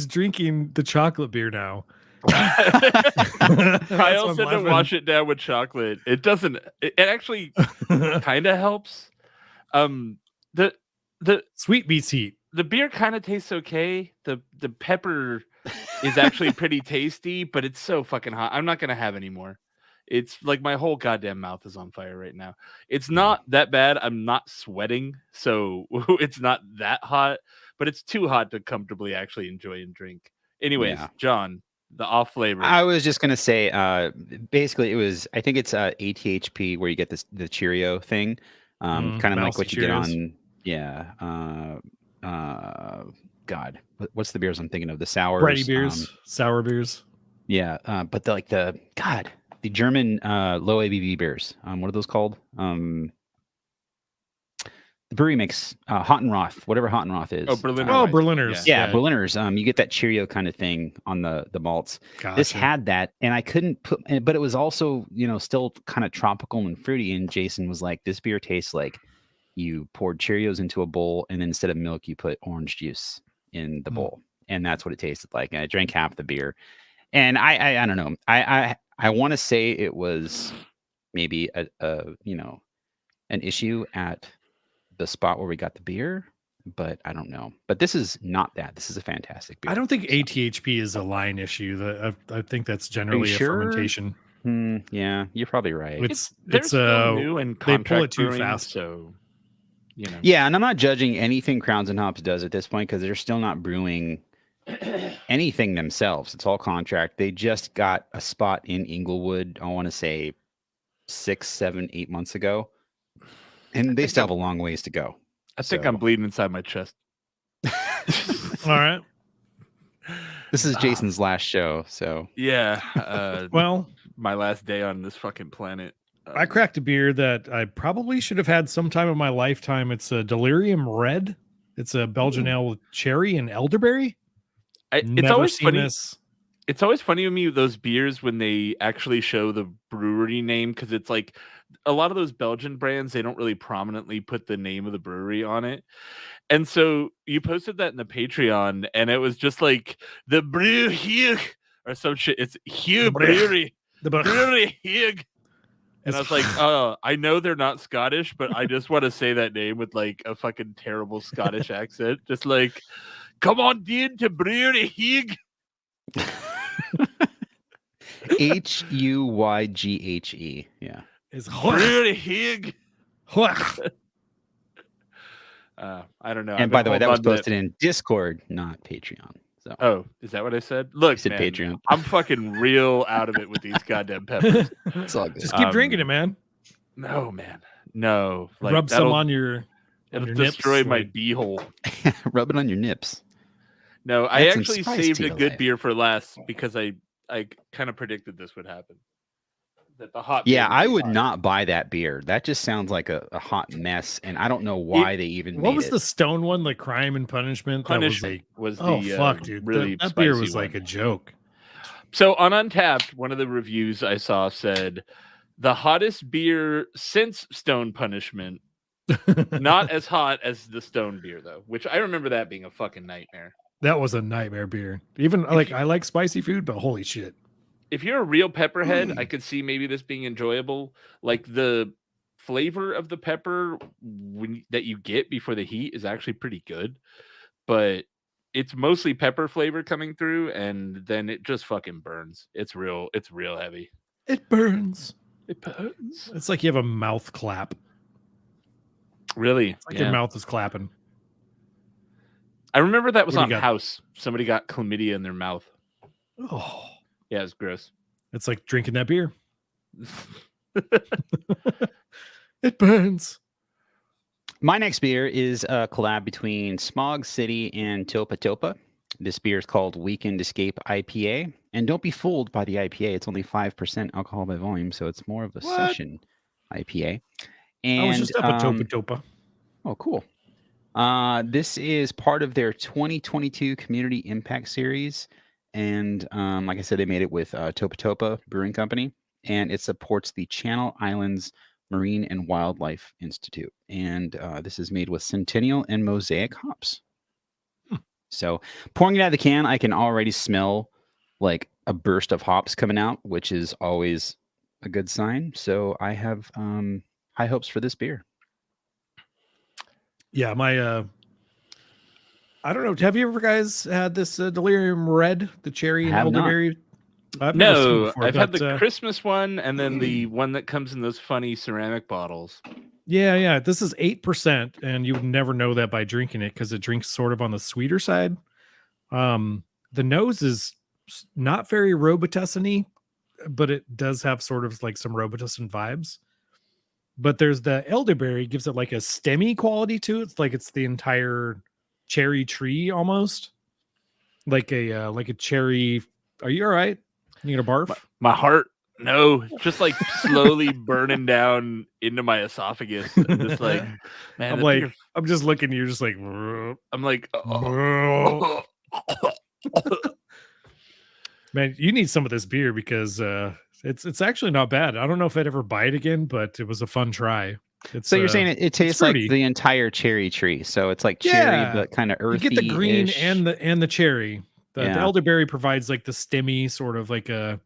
drinking the chocolate beer now. I also had to wash it down with chocolate. It doesn't. It actually kind of helps. The sweet beats heat. The beer kind of tastes okay. The pepper is actually pretty tasty, but it's so fucking hot. I'm not gonna have any more. It's like my whole goddamn mouth is on fire right now. It's not that bad. I'm not sweating, so it's not that hot, but it's too hot to comfortably actually enjoy and drink. Anyways, yeah. John, the off flavor. I was just gonna say, basically, I think it's ATHP where you get the Cheerio thing, kind of like what you get on, God, what's the beers I'm thinking of? The sours, bready beers, sour beers. Yeah, but the German low ABV beers. What are those called? The brewery makes Hot and Roth, whatever Hot and Roth is. Oh, Berliners. Yeah, Berliners. You get that Cheerio kind of thing on the malts. Gotcha. This had that, and I couldn't put, but it was also, still kind of tropical and fruity. And Jason was like, "This beer tastes like you poured Cheerios into a bowl, and then instead of milk, you put orange juice in the bowl, and that's what it tasted like." And I drank half the beer, and I don't know. I want to say it was maybe an issue at the spot where we got the beer, but I don't know. But this is not that. This is a fantastic beer. I don't think ATHP is a line issue. I think that's generally a fermentation. Yeah, you're probably right. It's new and they pull it too brewing, fast. So Yeah, and I'm not judging anything Crowns and Hops does at this point because they're still not brewing anything themselves. It's all contract. They just got a spot in Inglewood, I want to say 6, 7, 8 months ago. And they still have a long ways to go. I think I'm bleeding inside my chest. All right. This is Jason's last show, so. Yeah. Well, my last day on this fucking planet. I cracked a beer that I probably should have had sometime in my lifetime. It's a Delirium Red. It's a Belgian ale with cherry and elderberry. It's always funny. It's always funny to me, those beers, when they actually show the brewery name, because it's like a lot of those Belgian brands, they don't really prominently put the name of the brewery on it. And so you posted that in the Patreon, and it was just like the brew here or some shit. It's Hugh Brewery. The brewery here. And I was like, oh, I know they're not Scottish, but I just want to say that name with like a fucking terrible Scottish accent. Just like, come on down to Brewery Hig. Huyghe. Yeah. It's Brewery Hig. I don't know. And by the way, that was posted in Discord, not Patreon. So. Oh, is that what I said? Look, man, Patreon. I'm fucking real out of it with these goddamn peppers. It's all good. Just keep drinking it, man. No, man. No. Like, rub some on your It'll destroy nips, my beehole. Rub it on your nips. No, I Add some actually spice saved to a your good life. beer for last because I kind of predicted this would happen. That the hot Yeah, beer I be would hot. not buy that beer. That just sounds like a hot mess, and I don't know why they even What made was it. the Stone one? Like Crime and Punishment? Punishment That was oh the fuck, dude! really That beer spicy was like one. a joke. So on Untapped, one of the reviews I saw said the hottest beer since Stone Punishment. Not as hot as the Stone beer though, which I remember that being a fucking nightmare. That was a nightmare beer. Even I like spicy food, but holy shit. If you're a real pepperhead, I could see maybe this being enjoyable. Like the flavor of the pepper that you get before the heat is actually pretty good, but it's mostly pepper flavor coming through, and then it just fucking burns. It's real heavy. It burns. It burns. It's like you have a mouth clap. Really? It's like your mouth is clapping. I remember that was on House. Somebody got chlamydia in their mouth. Oh. Yeah, it's gross. It's like drinking that beer. It burns. My next beer is a collab between Smog City and Topa Topa. This beer is called Weekend Escape IPA. And don't be fooled by the IPA. It's only 5% alcohol by volume, so it's more of a session IPA. And I was just up at Topa Topa. Oh, cool. This is part of their 2022 Community Impact Series. And like I said, they made it with Topa Topa Brewing Company. And it supports the Channel Islands Marine and Wildlife Institute. And this is made with Centennial and Mosaic hops. So pouring it out of the can, I can already smell like a burst of hops coming out, which is always a good sign. So I have high hopes for this beer. Yeah, my I don't know. Have you ever guys had this Delirium Red, the cherry and elderberry? No, I've had the Christmas one and then the one that comes in those funny ceramic bottles. Yeah. This is 8%, and you would never know that by drinking it because it drinks sort of on the sweeter side. The nose is not very Robitussin-y, but it does have sort of like some Robitussin vibes. But there's the elderberry gives it like a stemmy quality to it. It's like it's the entire cherry tree almost, like a cherry. Are you all right? You gonna barf? My heart, no, just like slowly burning down into my esophagus. I'm just like, man, I'm like, I'm just looking. You're just like, I'm like, man, you need some of this beer because it's actually not bad. I don't know if I'd ever buy it again, but it was a fun try. So you're saying it tastes like the entire cherry tree. So it's like cherry, but kind of earthy. You get the green and the cherry. The elderberry provides like the stemmy sort of like a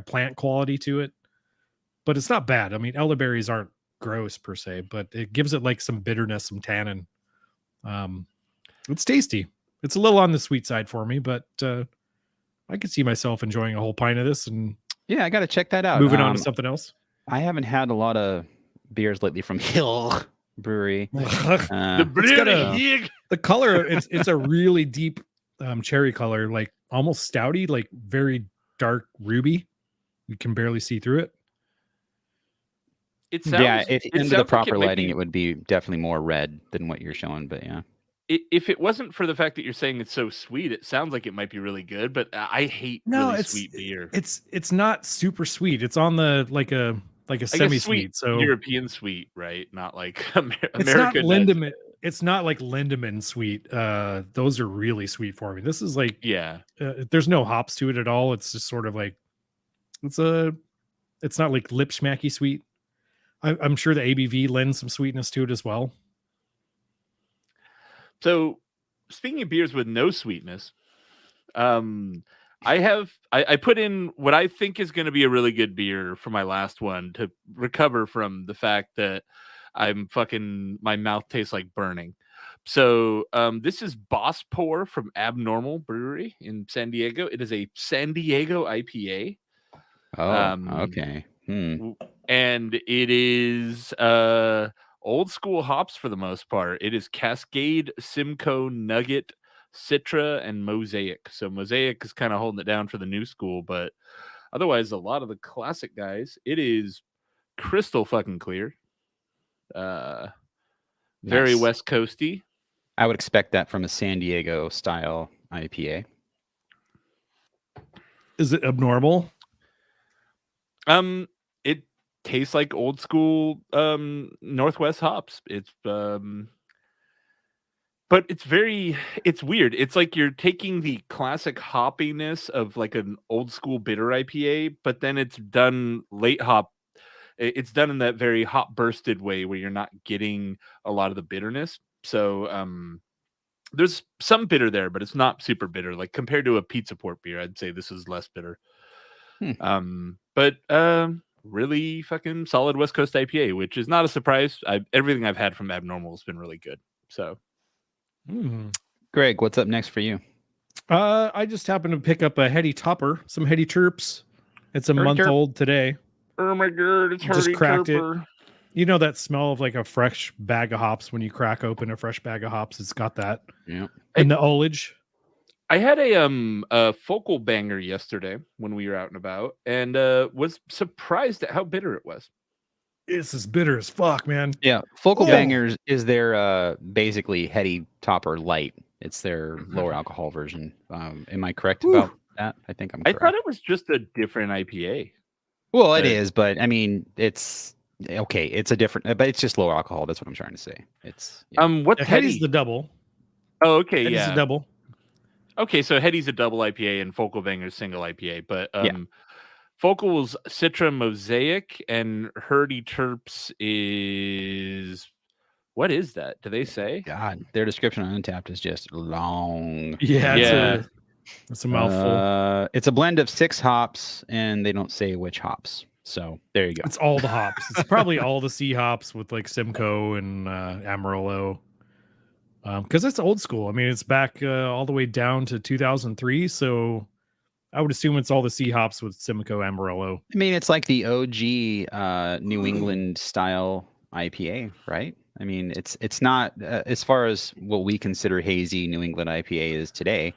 plant quality to it, but it's not bad. I mean, elderberries aren't gross per se, but it gives it like some bitterness, some tannin. It's tasty. It's a little on the sweet side for me, but I could see myself enjoying a whole pint of this. And yeah, I got to check that out. Moving on to something else. I haven't had a lot of beers lately from Hill Brewery. The color, it's a really deep cherry color, like almost stouty, like very dark ruby. You can barely see through it. If under the proper lighting, it would be definitely more red than what you're showing. But yeah, if it wasn't for the fact that you're saying it's so sweet, it sounds like it might be really good. But I hate really sweet beer. It's not super sweet. It's on the like a semi-sweet, so European sweet, right? Not like American. It's not Lindemann. It's not like Lindemann sweet. Those are really sweet for me. This is like, there's no hops to it at all. It's just sort of like, it's not like lip schmacky sweet. I'm sure the ABV lends some sweetness to it as well. So speaking of beers with no sweetness, I put in what I think is going to be a really good beer for my last one to recover from the fact that my mouth tastes like burning. So this is Boss Pour from Abnormal Brewery in San Diego. It is a San Diego IPA. Oh, okay. And it is old school hops for the most part. It is Cascade, Simcoe, Nugget, Citra, and Mosaic. So Mosaic is kind of holding it down for the new school, but otherwise a lot of the classic guys. It is crystal fucking clear. Very West Coasty. I would expect that from a San Diego style IPA. Is it abnormal? It tastes like old school Northwest hops. It's but it's weird. It's like you're taking the classic hoppiness of like an old school bitter IPA, but then it's done late hop. It's done in that very hop bursted way where you're not getting a lot of the bitterness. So there's some bitter there, but it's not super bitter. Like compared to a pizza port beer, I'd say this is less bitter. But really fucking solid West Coast IPA, which is not a surprise. Everything I've had from Abnormal has been really good. So, Greg, what's up next for you? I just happened to pick up a Heady Topper, some Heady Terps. It's a month old today. Oh my god, it's just cracked it. You know that smell of like a fresh bag of hops when you crack open a fresh bag of hops? It's got that. Yeah. And the ullage. I had a focal banger yesterday when we were out and about, and was surprised at how bitter it was. It's as bitter as fuck, man. Yeah, Focal Bangers is their basically Heady Topper Light. It's their lower alcohol version. Am I correct about that? I think I'm correct. I thought it was just a different IPA. Well, it is, but I mean, it's okay. It's a different, but it's just lower alcohol. That's what I'm trying to say. It's what Heady's the double. Oh, okay, Heady's the double. Okay, so Heady's a double IPA and Focal Banger's single IPA, but Focal's Citra Mosaic and Heady Terps is what is that? Do they say? God, their description on Untapped is just long. Yeah. It's a mouthful. It's a blend of 6 hops, and they don't say which hops. So there you go. It's all the hops. It's probably all the C hops with like Simcoe and Amarillo. Because it's old school. I mean, it's back all the way down to 2003. So I would assume it's all the C hops with Simcoe, Amarillo. I mean, it's like the OG New England style IPA, right? I mean, it's not as far as what we consider hazy New England IPA is today.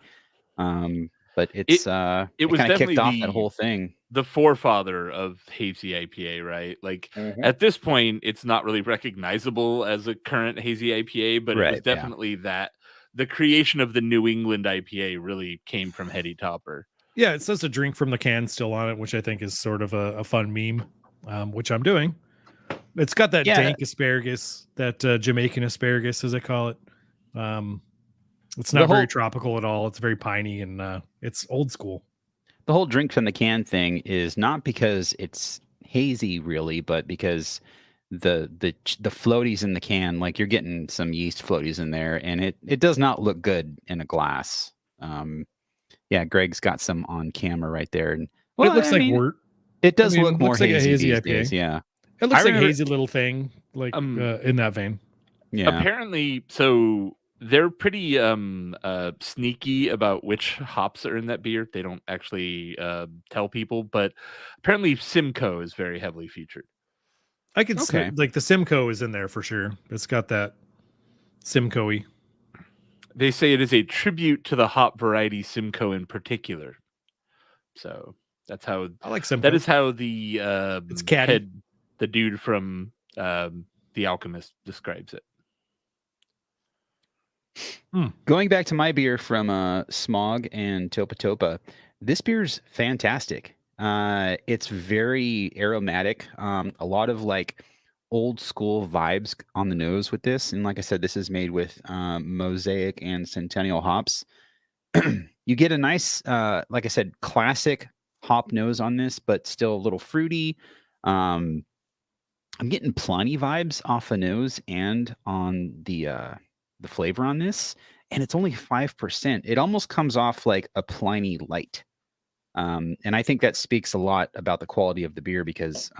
But it was kind of kicked off that whole thing. The forefather of hazy IPA, right? Like at this point, it's not really recognizable as a current hazy IPA, but it was definitely that the creation of the New England IPA really came from Heady Topper. Yeah, it says a drink from the can still on it, which I think is sort of a fun meme, which I'm doing. It's got that dank asparagus, that Jamaican asparagus, as I call it. It's not very tropical at all. It's very piney, and it's old school. The whole drink from the can thing is not because it's hazy, really, but because the floaties in the can, like you're getting some yeast floaties in there, and it does not look good in a glass. Yeah, Greg's got some on camera right there, and it looks like wort. It does look more like hazy a hazy these IPA. days, yeah. It looks like a hazy little thing, like in that vein. Yeah. Apparently, so they're pretty sneaky about which hops are in that beer. They don't actually tell people, but apparently Simcoe is very heavily featured. I could say, like, the Simcoe is in there for sure. It's got that Simcoe-y. They say it is a tribute to the hop variety Simcoe in particular. So that's how I like Simcoe. That is how the it's catty. The dude from The Alchemist describes it. Going back to my beer from Smog and Topa Topa, this beer's fantastic. It's very aromatic. A lot of like old school vibes on the nose with this. And like I said, this is made with Mosaic and Centennial hops. You get a nice, like I said, classic hop nose on this, but still a little fruity. I'm getting Pliny vibes off the nose and on the flavor on this, and it's only 5%. It almost comes off like a Pliny light. And I think that speaks a lot about the quality of the beer because,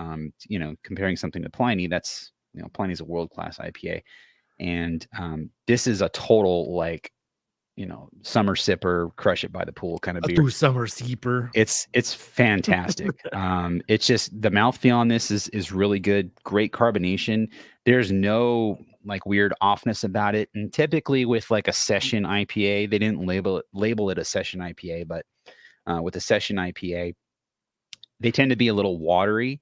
comparing something to Pliny, that's, Pliny's a world-class IPA. And this is a total, like, summer sipper, crush it by the pool kind of beer. A summer sipper. It's fantastic. It's just the mouthfeel on this is really good. Great carbonation. There's no like weird offness about it. And typically with like a session IPA, they didn't label it a session IPA, but with a session IPA, they tend to be a little watery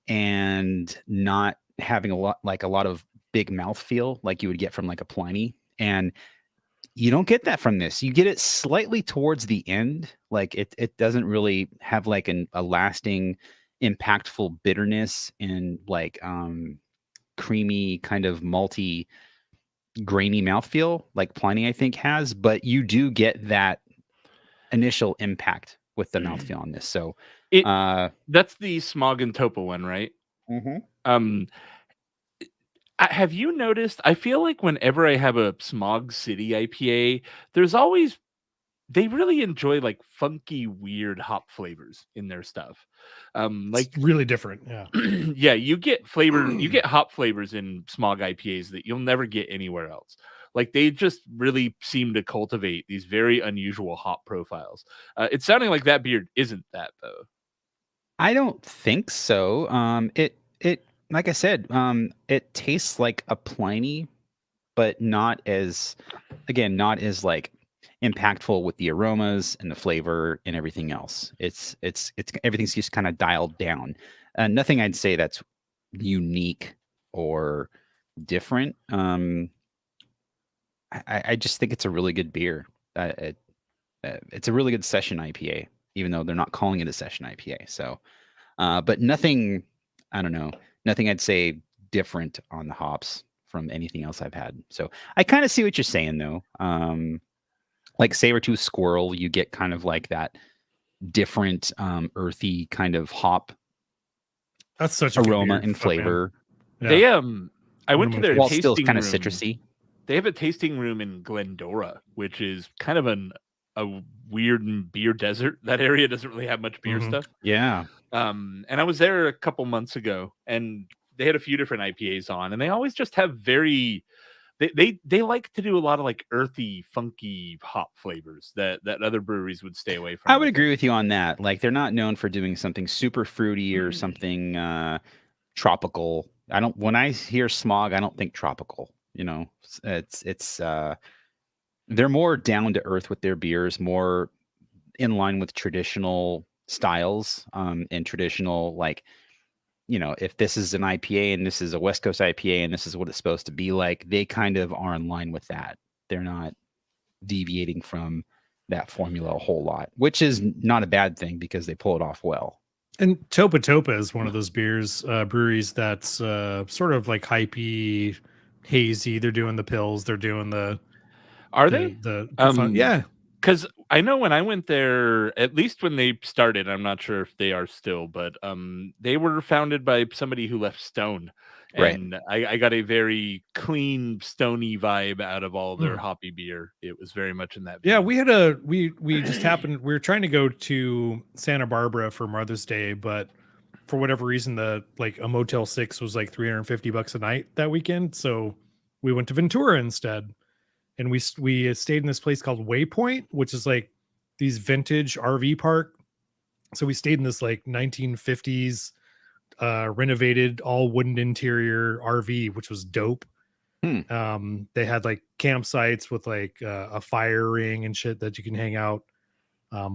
and not having a lot of big mouthfeel like you would get from like a Pliny. And you don't get that from this. You get it slightly towards the end. Like it doesn't really have like a lasting, impactful bitterness and like creamy kind of malty, grainy mouthfeel like Pliny I think has. But you do get that initial impact with the mouthfeel on this. So that's the Smog and Topa one, right? Mm-hmm. Have you noticed? I feel like whenever I have a Smog City IPA, there's always they really enjoy like funky, weird hop flavors in their stuff. Like it's really different. Yeah. yeah, you get hop flavors in Smog IPAs that you'll never get anywhere else. Like they just really seem to cultivate these very unusual hop profiles. It's sounding like that beer isn't that though. I don't think so. It like I said, it tastes like a Pliny, but not as like impactful with the aromas and the flavor and everything else. It's everything's just kind of dialed down. Nothing I'd say that's unique or different. I just think it's a really good beer. It's a really good session IPA, even though they're not calling it a session IPA. So, but nothing, I don't know, nothing I'd say different on the hops from anything else I've had. So I kind of see what you're saying though. Like Sabertooth Squirrel, you get kind of like that different, earthy kind of hop. That's such a aroma good beer. and flavor. Yeah. They I went to their While tasting still kind of room. citrusy. They have a tasting room in Glendora, which is kind of a weird beer desert. That area doesn't really have much beer stuff. Yeah. And I was there a couple months ago, and they had a few different IPAs on, and they always just have very. They like to do a lot of like earthy, funky hop flavors that other breweries would stay away from. I would agree with you on that. Like they're not known for doing something super fruity or something tropical. When I hear Smog, I don't think tropical. You know, it's they're more down to earth with their beers, more in line with traditional styles and traditional like, you know, if this is an IPA and this is a West Coast IPA and this is what it's supposed to be like, they kind of are in line with that. They're not deviating from that formula a whole lot, which is not a bad thing because they pull it off well. And Topa is one of those breweries that's sort of like hypey, hazy. They're doing the pills. They're doing the. Are they? Yeah. Because I know when I went there, at least when they started, I'm not sure if they are still, but they were founded by somebody who left Stone. And right. I got a very clean, stony vibe out of all their hoppy beer. It was very much in that vein. Yeah, we just happened, we were trying to go to Santa Barbara for Mother's Day, but for whatever reason, a Motel 6 was like $350 a night that weekend. So we went to Ventura instead. And we stayed in this place called Waypoint, which is like these vintage RV park. So we stayed in this like 1950s renovated all wooden interior RV, which was dope. They had like campsites with like a fire ring and shit that you can hang out,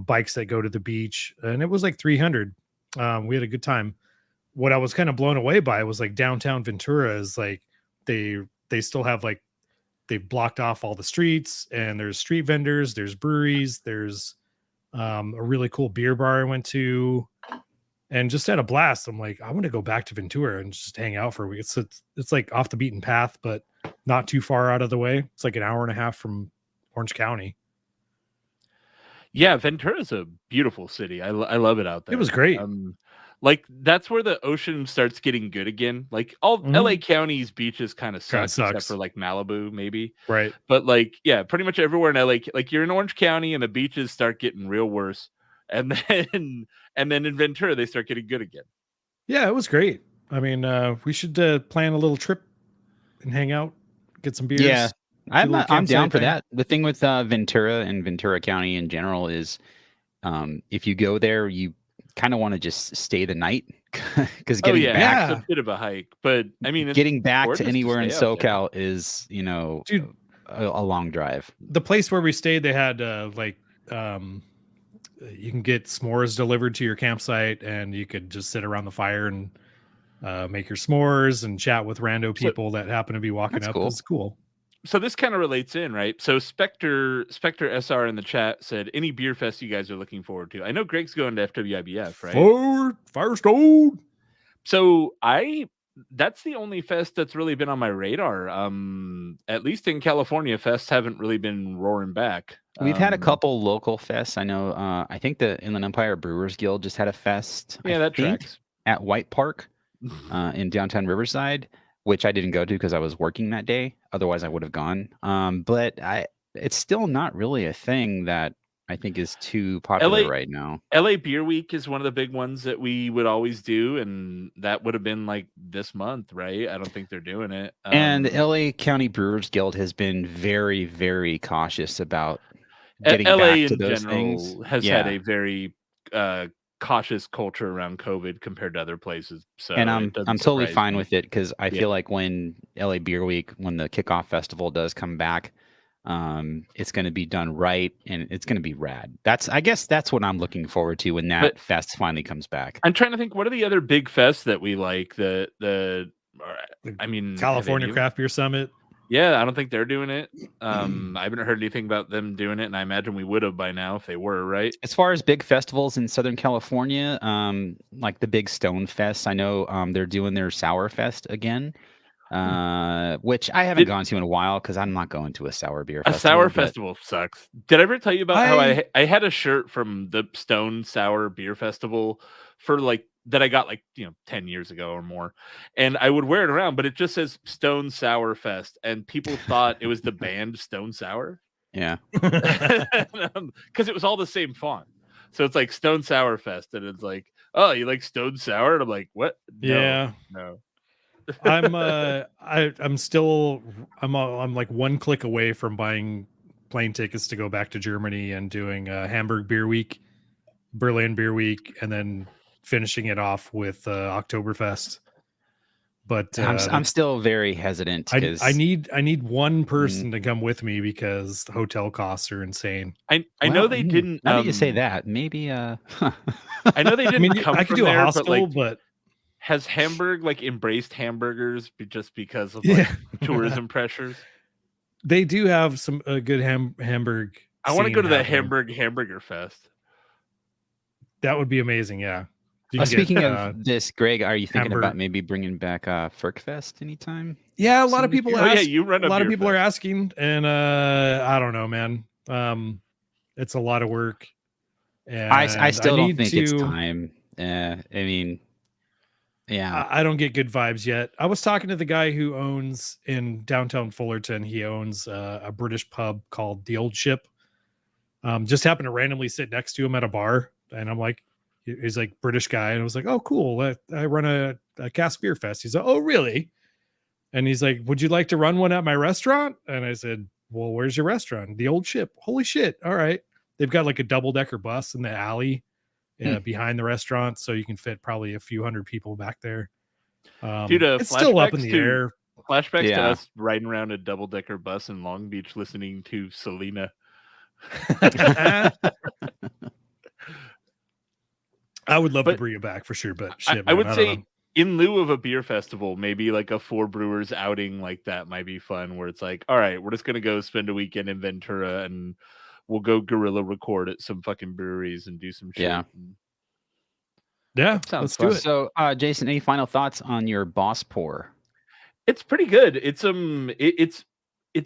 bikes that go to the beach, and it was like 300. We had a good time. What I was kind of blown away by was like downtown Ventura is like they still have like they've blocked off all the streets and there's street vendors, there's breweries, there's a really cool beer bar I went to and just had a blast. I'm like, I want to go back to Ventura and just hang out for a week. It's like off the beaten path, but not too far out of the way. It's like an hour and a half from Orange County. Yeah, Ventura's a beautiful city. I love it out there. It was great. Like that's where the ocean starts getting good again. Like all LA County's beaches kind of suck, except for like Malibu, maybe. Right. But like, yeah, pretty much everywhere in LA, like you're in Orange County and the beaches start getting real worse. And then in Ventura, they start getting good again. Yeah, it was great. I mean, we should plan a little trip and hang out, get some beers. Yeah, I'm down for that. The thing with Ventura and Ventura County in general is if you go there, you kind of want to just stay the night because getting back it's a bit of a hike, but I mean, getting back to anywhere in SoCal is, you know, dude, a long drive. The place where we stayed, they had you can get s'mores delivered to your campsite and you could just sit around the fire and make your s'mores and chat with rando people that happen to be walking up. Cool. It's cool. so this kind of relates in, right? So Spectre SR in the chat said, any beer fest you guys are looking forward to? I know Greg's going to FWIBF, right? Firestone. So that's the only fest that's really been on my radar. At least in California, fests haven't really been roaring back. We've had a couple local fests. I know. I think the Inland Empire Brewers Guild just had a fest. Yeah, that tracks. At White Park in downtown Riverside, which I didn't go to because I was working that day. Otherwise, I would have gone. But it's still not really a thing that I think is too popular right now. LA Beer Week is one of the big ones that we would always do, and that would have been like this month, right? I don't think they're doing it. And the LA County Brewers Guild has been very, very cautious about getting LA back to in those general things. Has had a very cautious culture around COVID compared to other places. So, and I'm totally fine with it because I feel like when LA Beer Week, when the kickoff festival does come back, it's going to be done right and it's going to be rad. I guess that's what I'm looking forward to when that fest finally comes back. I'm trying to think, what are the other big fests that we like? I mean, California Craft Beer Summit. Yeah, I don't think they're doing it. I haven't heard anything about them doing it, and I imagine we would have by now if they were, right? As far as big festivals in Southern California, like the big Stone Fest, I know they're doing their Sour Fest again, which I haven't gone to in a while because I'm not going to a sour beer festival. A sour festival sucks. Did I ever tell you about how I had a shirt from the Stone Sour Beer Festival for that I got 10 years ago or more, and I would wear it around, but it just says Stone Sour Fest, and people thought it was the band Stone Sour. Yeah, because it was all the same font. So it's like Stone Sour Fest, and it's like, oh, you like Stone Sour? And I'm like, what? No. I'm like one click away from buying plane tickets to go back to Germany and doing Hamburg Beer Week, Berlin Beer Week, and then finishing it off with Oktoberfest. But I'm still very hesitant because I need one person to come with me because the hotel costs are insane. I know they didn't. Now that you say that, maybe I know they didn't come I could from do a there, hostel, but has Hamburg embraced hamburgers just because of tourism pressures? They do have some good Hamburg. I want to go to the Hamburg Hamburger Fest. That would be amazing. Yeah. Speaking of this, Greg, are you thinking about maybe bringing back Ferkfest anytime? Yeah, a lot of people ask. You run a lot of people are asking, and I don't know, man. It's a lot of work. And I still don't think it's time. I mean, yeah, I don't get good vibes yet. I was talking to the guy who owns in downtown Fullerton. He owns a British pub called The Old Ship. Just happened to randomly sit next to him at a bar, and I'm like, he's like British guy, and I was like, oh, cool. I run a cask beer fest. He's like, oh, really? And he's like, would you like to run one at my restaurant? And I said, well, where's your restaurant? The Old Ship. Holy shit! All right, they've got a double-decker bus in the alley behind the restaurant, so you can fit probably a few hundred people back there. Dude, it's still up in the air. Flashbacks to us riding around a double-decker bus in Long Beach, listening to Selena. I would love to bring it back for sure, but shit, I would say in lieu of a beer festival, maybe a Four Brewers outing like that might be fun, where it's like, all right, we're just going to go spend a weekend in Ventura and we'll go guerrilla record at some fucking breweries and do some shit. Yeah, let's do it. So, Jason, any final thoughts on your Boss Pour? It's pretty good. It's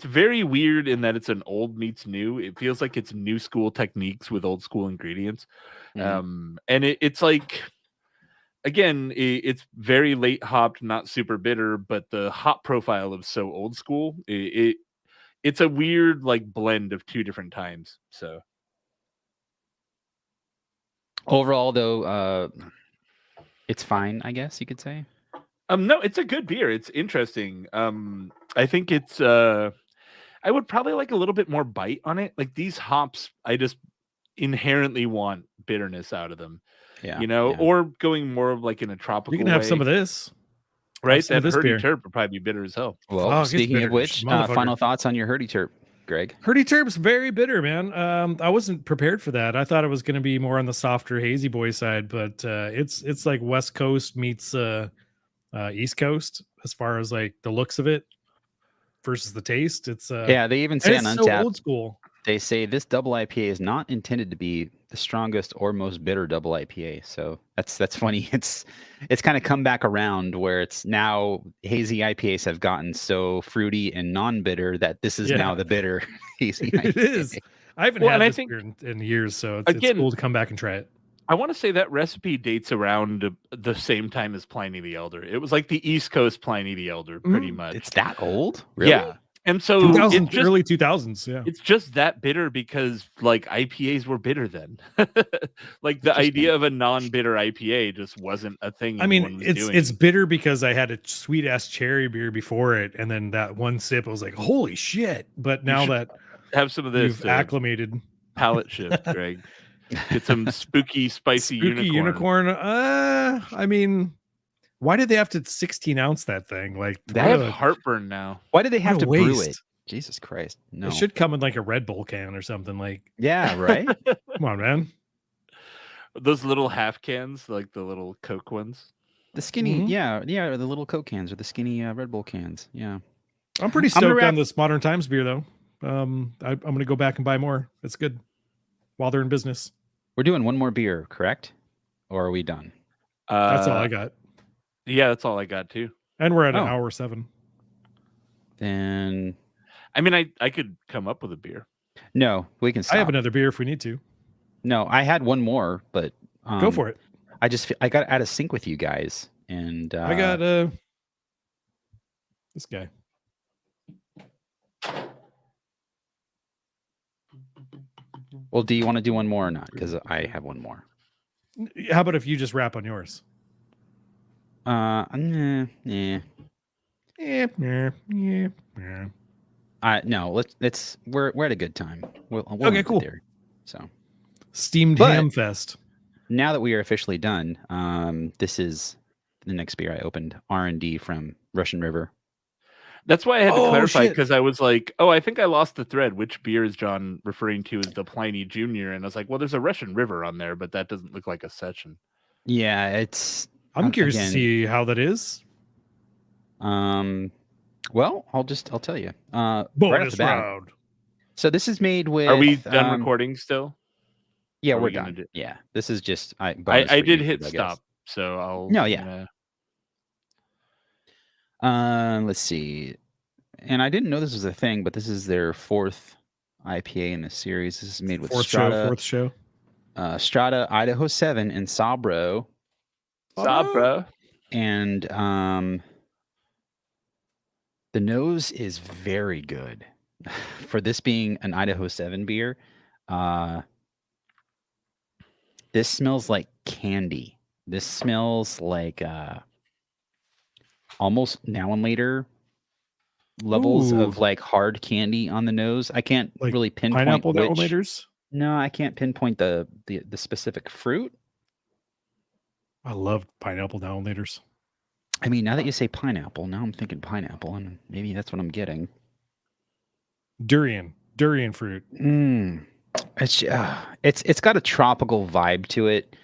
very weird in that it's an old meets new. It feels like it's new school techniques with old school ingredients. And it's again, it's very late hopped, not super bitter, but the hop profile is so old school. It's a weird blend of two different times. So overall, though, it's fine, I guess you could say. No, it's a good beer. It's interesting. I think it's I would probably like a little bit more bite on it. These hops, I just inherently want bitterness out of them. Yeah. Or going more of in a tropical. You can have some of this. Right? That Hurdy Terp would probably be bitter as hell. Well, speaking of which, final thoughts on your Hurdy Terp, Greg? Hurdy Terp's very bitter, man. I wasn't prepared for that. I thought it was going to be more on the softer hazy boy side, but it's like West Coast meets East Coast as far as the looks of it. versus the taste. It's Yeah, they even and say on it's so Untappd, old school. they say this double IPA is not intended to be the strongest or most bitter double IPA. So that's funny. It's kind of come back around where it's now hazy IPAs have gotten so fruity and non-bitter that this is now Yeah. the bitter hazy IPA. It is. I haven't Well, had and I this think- beer in years, so it's Again- cool to come back and try it. I want to say that recipe dates around the same time as Pliny the Elder. It was like the East Coast Pliny the Elder, pretty much. It's that old? Really? Yeah. And so 2000, it just, early 2000s, yeah. it's just that bitter because like IPAs were bitter then. Like the Interesting. idea of a non-bitter IPA just wasn't a thing. I mean, anyone was it's doing. bitter because I had a sweet ass cherry beer before it, and then that one sip, I was like, "Holy shit!" But now should that Have some of this you've acclimated, palate shift, Greg. Get some spooky, spicy unicorn. I mean, why did they have to 16-ounce that thing? Like, I have ugh, heartburn now. Why did they have what a to brew waste. it? Jesus Christ. No. It should come in like a Red Bull can or something. Like, Yeah, right? come on, man. Those little half cans, like the little Coke ones. The skinny, Mhm. yeah, the little Coke cans or the skinny Red Bull cans. Yeah. I'm pretty I'm gonna stoked wrap- on this Modern Times beer, though. I'm going to go back and buy more. It's good while they're in business. We're doing one more beer, correct? Or are we done? That's all I got. Yeah, that's all I got too. And we're at an Oh. hour 7. Then I mean, I could come up with a beer. no, we can stop. I have another beer if we need to. No, I had one more, but Go for it. I got out of sync with you guys, and I got this guy. Well, do you want to do one more or not? Because I have one more. How about if you just rap on yours? Yeah. Yeah. No, let's we're at a good time. We'll Okay, end it cool. there. So Steamed But- Ham Fest. now that we are officially done, this is the next beer I opened, R&D from Russian River. That's why I had to Oh, clarify shit. because I was like, oh, I think I lost the thread. Which beer is John referring to as the Pliny Jr.? And I was like, well, there's a Russian River on there, but that doesn't look like a session. Yeah, it's I'm curious to again, see how that is. Well, I'll tell you. Right off Bonus the bat. round. So this is made with. Are we done recording still? Yeah, Are we're we gonna done. do- Yeah, this is just. I bonus for did YouTube, hit I guess. stop, so I'll. No, yeah. Let's see. And I didn't know this was a thing, but this is their 4th IPA in the series. This is made with Fourth Strata, show. Strata Idaho 7 and Sabro. Sabra. And the nose is very good. For this being an Idaho 7 beer, this smells like candy. This smells like almost Now and Later levels Ooh. of like hard candy on the nose. I can't Like really pinpoint Pineapple which. Downlators. No, I can't pinpoint the specific fruit. I love Pineapple Downlators. I mean, now that you say pineapple, now I'm thinking pineapple, and maybe that's what I'm getting. Durian fruit. It's got a tropical vibe to it,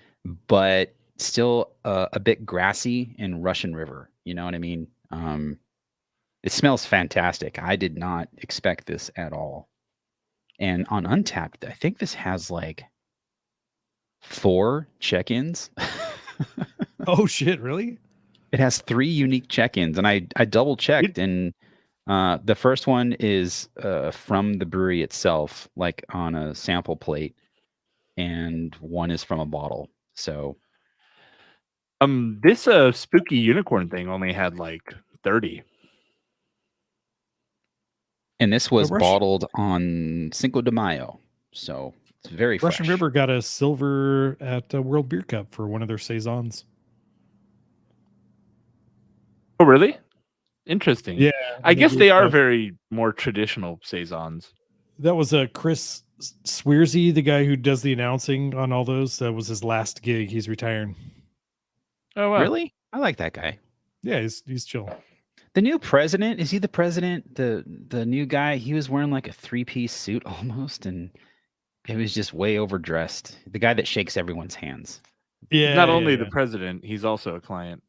but still a bit grassy and Russian River. You know what I mean? It smells fantastic. I did not expect this at all. And on Untappd, I think this has like 4 check-ins. Oh shit! Really? It has 3 unique check-ins, and I double checked, and the first one is from the brewery itself, like on a sample plate, and one is from a bottle. So This spooky unicorn thing only had like 30. and this was Russian- bottled on Cinco de Mayo, so it's very fresh. Russian River got a silver at World Beer Cup for one of their saisons. Oh, really? Interesting. Yeah, I guess they are Beer Cup. very more traditional saisons. That was Chris Swearsy, the guy who does the announcing on all those. That was his last gig. He's retiring. Oh, wow. Really? I like that guy. Yeah, he's chill. The new president, is he the president? The new guy, he was wearing like a 3-piece suit almost, and it was just way overdressed. The guy that shakes everyone's hands. Yeah, Not only the president, he's also a client.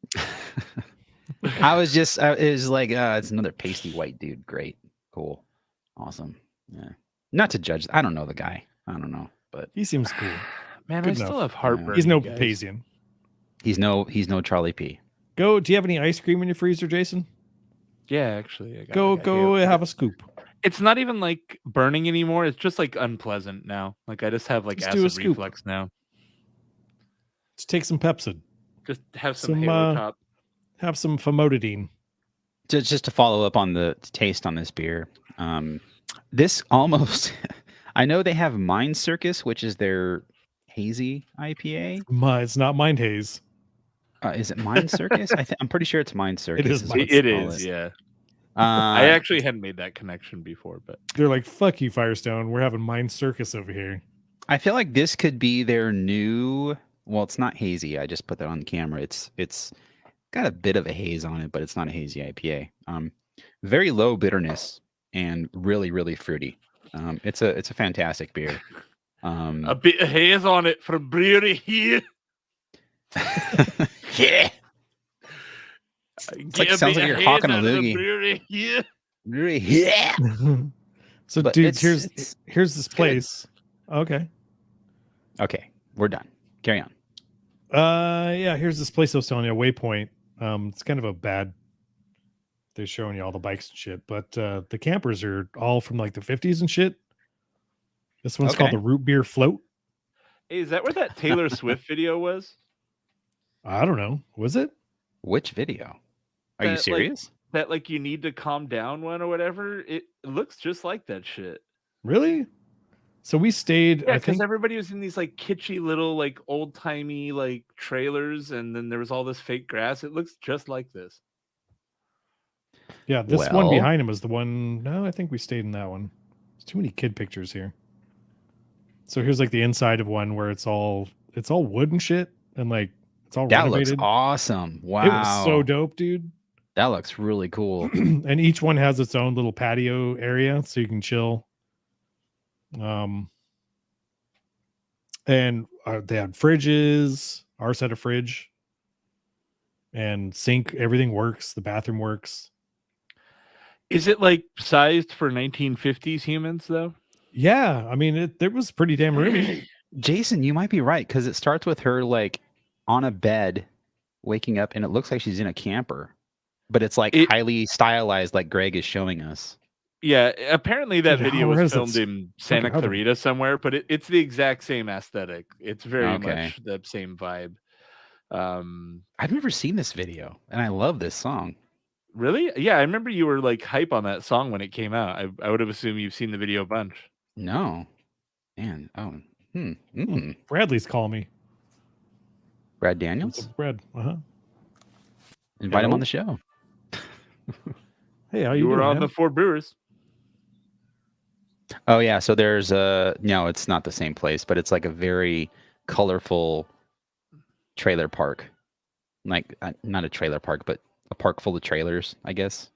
I was just, it was like, it's another pasty white dude. Great. Cool. Awesome. Yeah. Not to judge. I don't know the guy. I don't know, but He seems cool. Man, Good I still enough. have heartburn. He's no you guys. Papazian. he's no Charlie P. Do you have any ice cream in your freezer, Jason? Yeah, actually, I Go have a scoop. It's not even like burning anymore. It's just like unpleasant now. Like I just have like Just do a acid scoop. reflux now. Just take some Pepsid. Just have some Halo Top. Have some famotidine. Just to follow up on the taste on this beer, this almost, I know they have Mind Circus, which is their hazy IPA. It's not Mind Haze. Is it Mind Circus? I'm pretty sure it's Mind Circus. It is. It is. Yeah. I actually hadn't made that connection before, but they're like, "Fuck you, Firestone. We're having Mind Circus over here." I feel like this could be their new. Well, it's not hazy. I just put that on the camera. It's got a bit of a haze on it, but it's not a hazy IPA. Very low bitterness and really, really fruity. It's a fantastic beer. A bit of haze on it from brewery here. Yeah. Sounds like you're hawking a loogie. Yeah. Yeah. So, But dude, here's this place. Okay. Okay, we're done. Carry on. Yeah, here's this place I was telling you, Waypoint. It's kind of a bad. They're showing you all the bikes and shit, but the campers are all from like the 50s and shit. This one's called the Root Beer Float. Hey, is that where that Taylor Swift video was? I don't know. Was it? Which video? Are you serious? That like you need to calm down one or whatever. It looks just like that shit. Really? So we stayed. Yeah, I because think everybody was in these like kitschy little like old timey like trailers, and then there was all this fake grass. It looks just like this. Yeah, this one behind him was the one. No, I think we stayed in that one. There's too many kid pictures here. So here's like the inside of one where it's all wood and shit, and like it's all renovated. Looks awesome. Wow, it was so dope, dude. That looks really cool. And each one has its own little patio area, so you can chill. And they had fridges. Ours had a fridge and sink. Everything works. The bathroom works. Is it like sized for 1950s humans though? Yeah, I mean it was pretty damn roomy. Jason, you might be right because it starts with her like on a bed, waking up, and it looks like she's in a camper, but it's like highly stylized, like Greg is showing us. Yeah, apparently that video was filmed in Santa Clarita somewhere, but it's the exact same aesthetic. It's very much the same vibe. I've never seen this video, and I love this song. Really? Yeah, I remember you were like hype on that song when it came out. I would have assumed you've seen the video a bunch. No, man. Oh, Bradley's calling me. Brad Daniels. Brad. Invite him on the show. Hey, how you were on man? the Four Brewers? Oh yeah, so there's no, it's not the same place, but it's like a very colorful trailer park. Like not a trailer park, but a park full of trailers, I guess.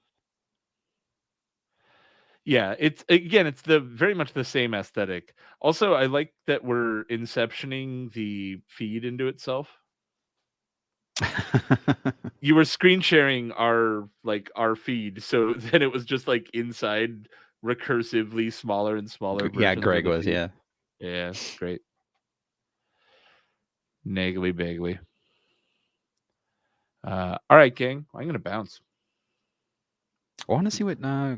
Yeah, it's the very much the same aesthetic. Also, I like that we're inceptioning the feed into itself. You were screen sharing our feed, so then it was just like inside recursively smaller and smaller. Yeah, Greg was, yeah. Yeah, great. Naggly bagly. All right, gang. I'm gonna bounce. I want to see what oh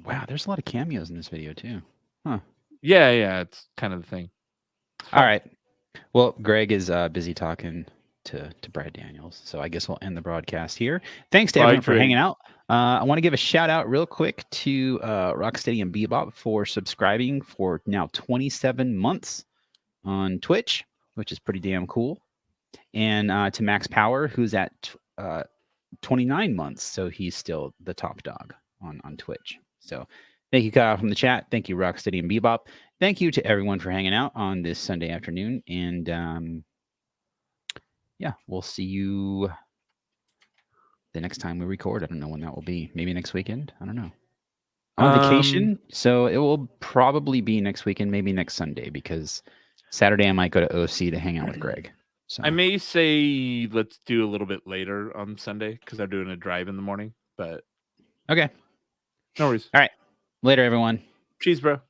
wow, there's a lot of cameos in this video too. Huh. Yeah, it's kind of the thing. All right. Well, Greg is busy talking to Brad Daniels, so I guess we'll end the broadcast here. Thanks to everyone for hanging out. I want to give a shout out real quick to Rocksteady and Bebop for subscribing for now 27 months on Twitch, which is pretty damn cool. And to Max Power, who's at 29 months, so he's still the top dog on Twitch. So thank you, Kyle, from the chat. Thank you, Rocksteady and Bebop. Thank you to everyone for hanging out on this Sunday afternoon. And yeah, we'll see you the next time we record. I don't know when that will be. Maybe next weekend. I don't know. On vacation, so it will probably be next weekend, maybe next Sunday, because Saturday I might go to OC to hang out with Greg. So I may say let's do a little bit later on Sunday because I'm doing a drive in the morning, but Okay. No worries. All right. Later, everyone. Cheese, bro.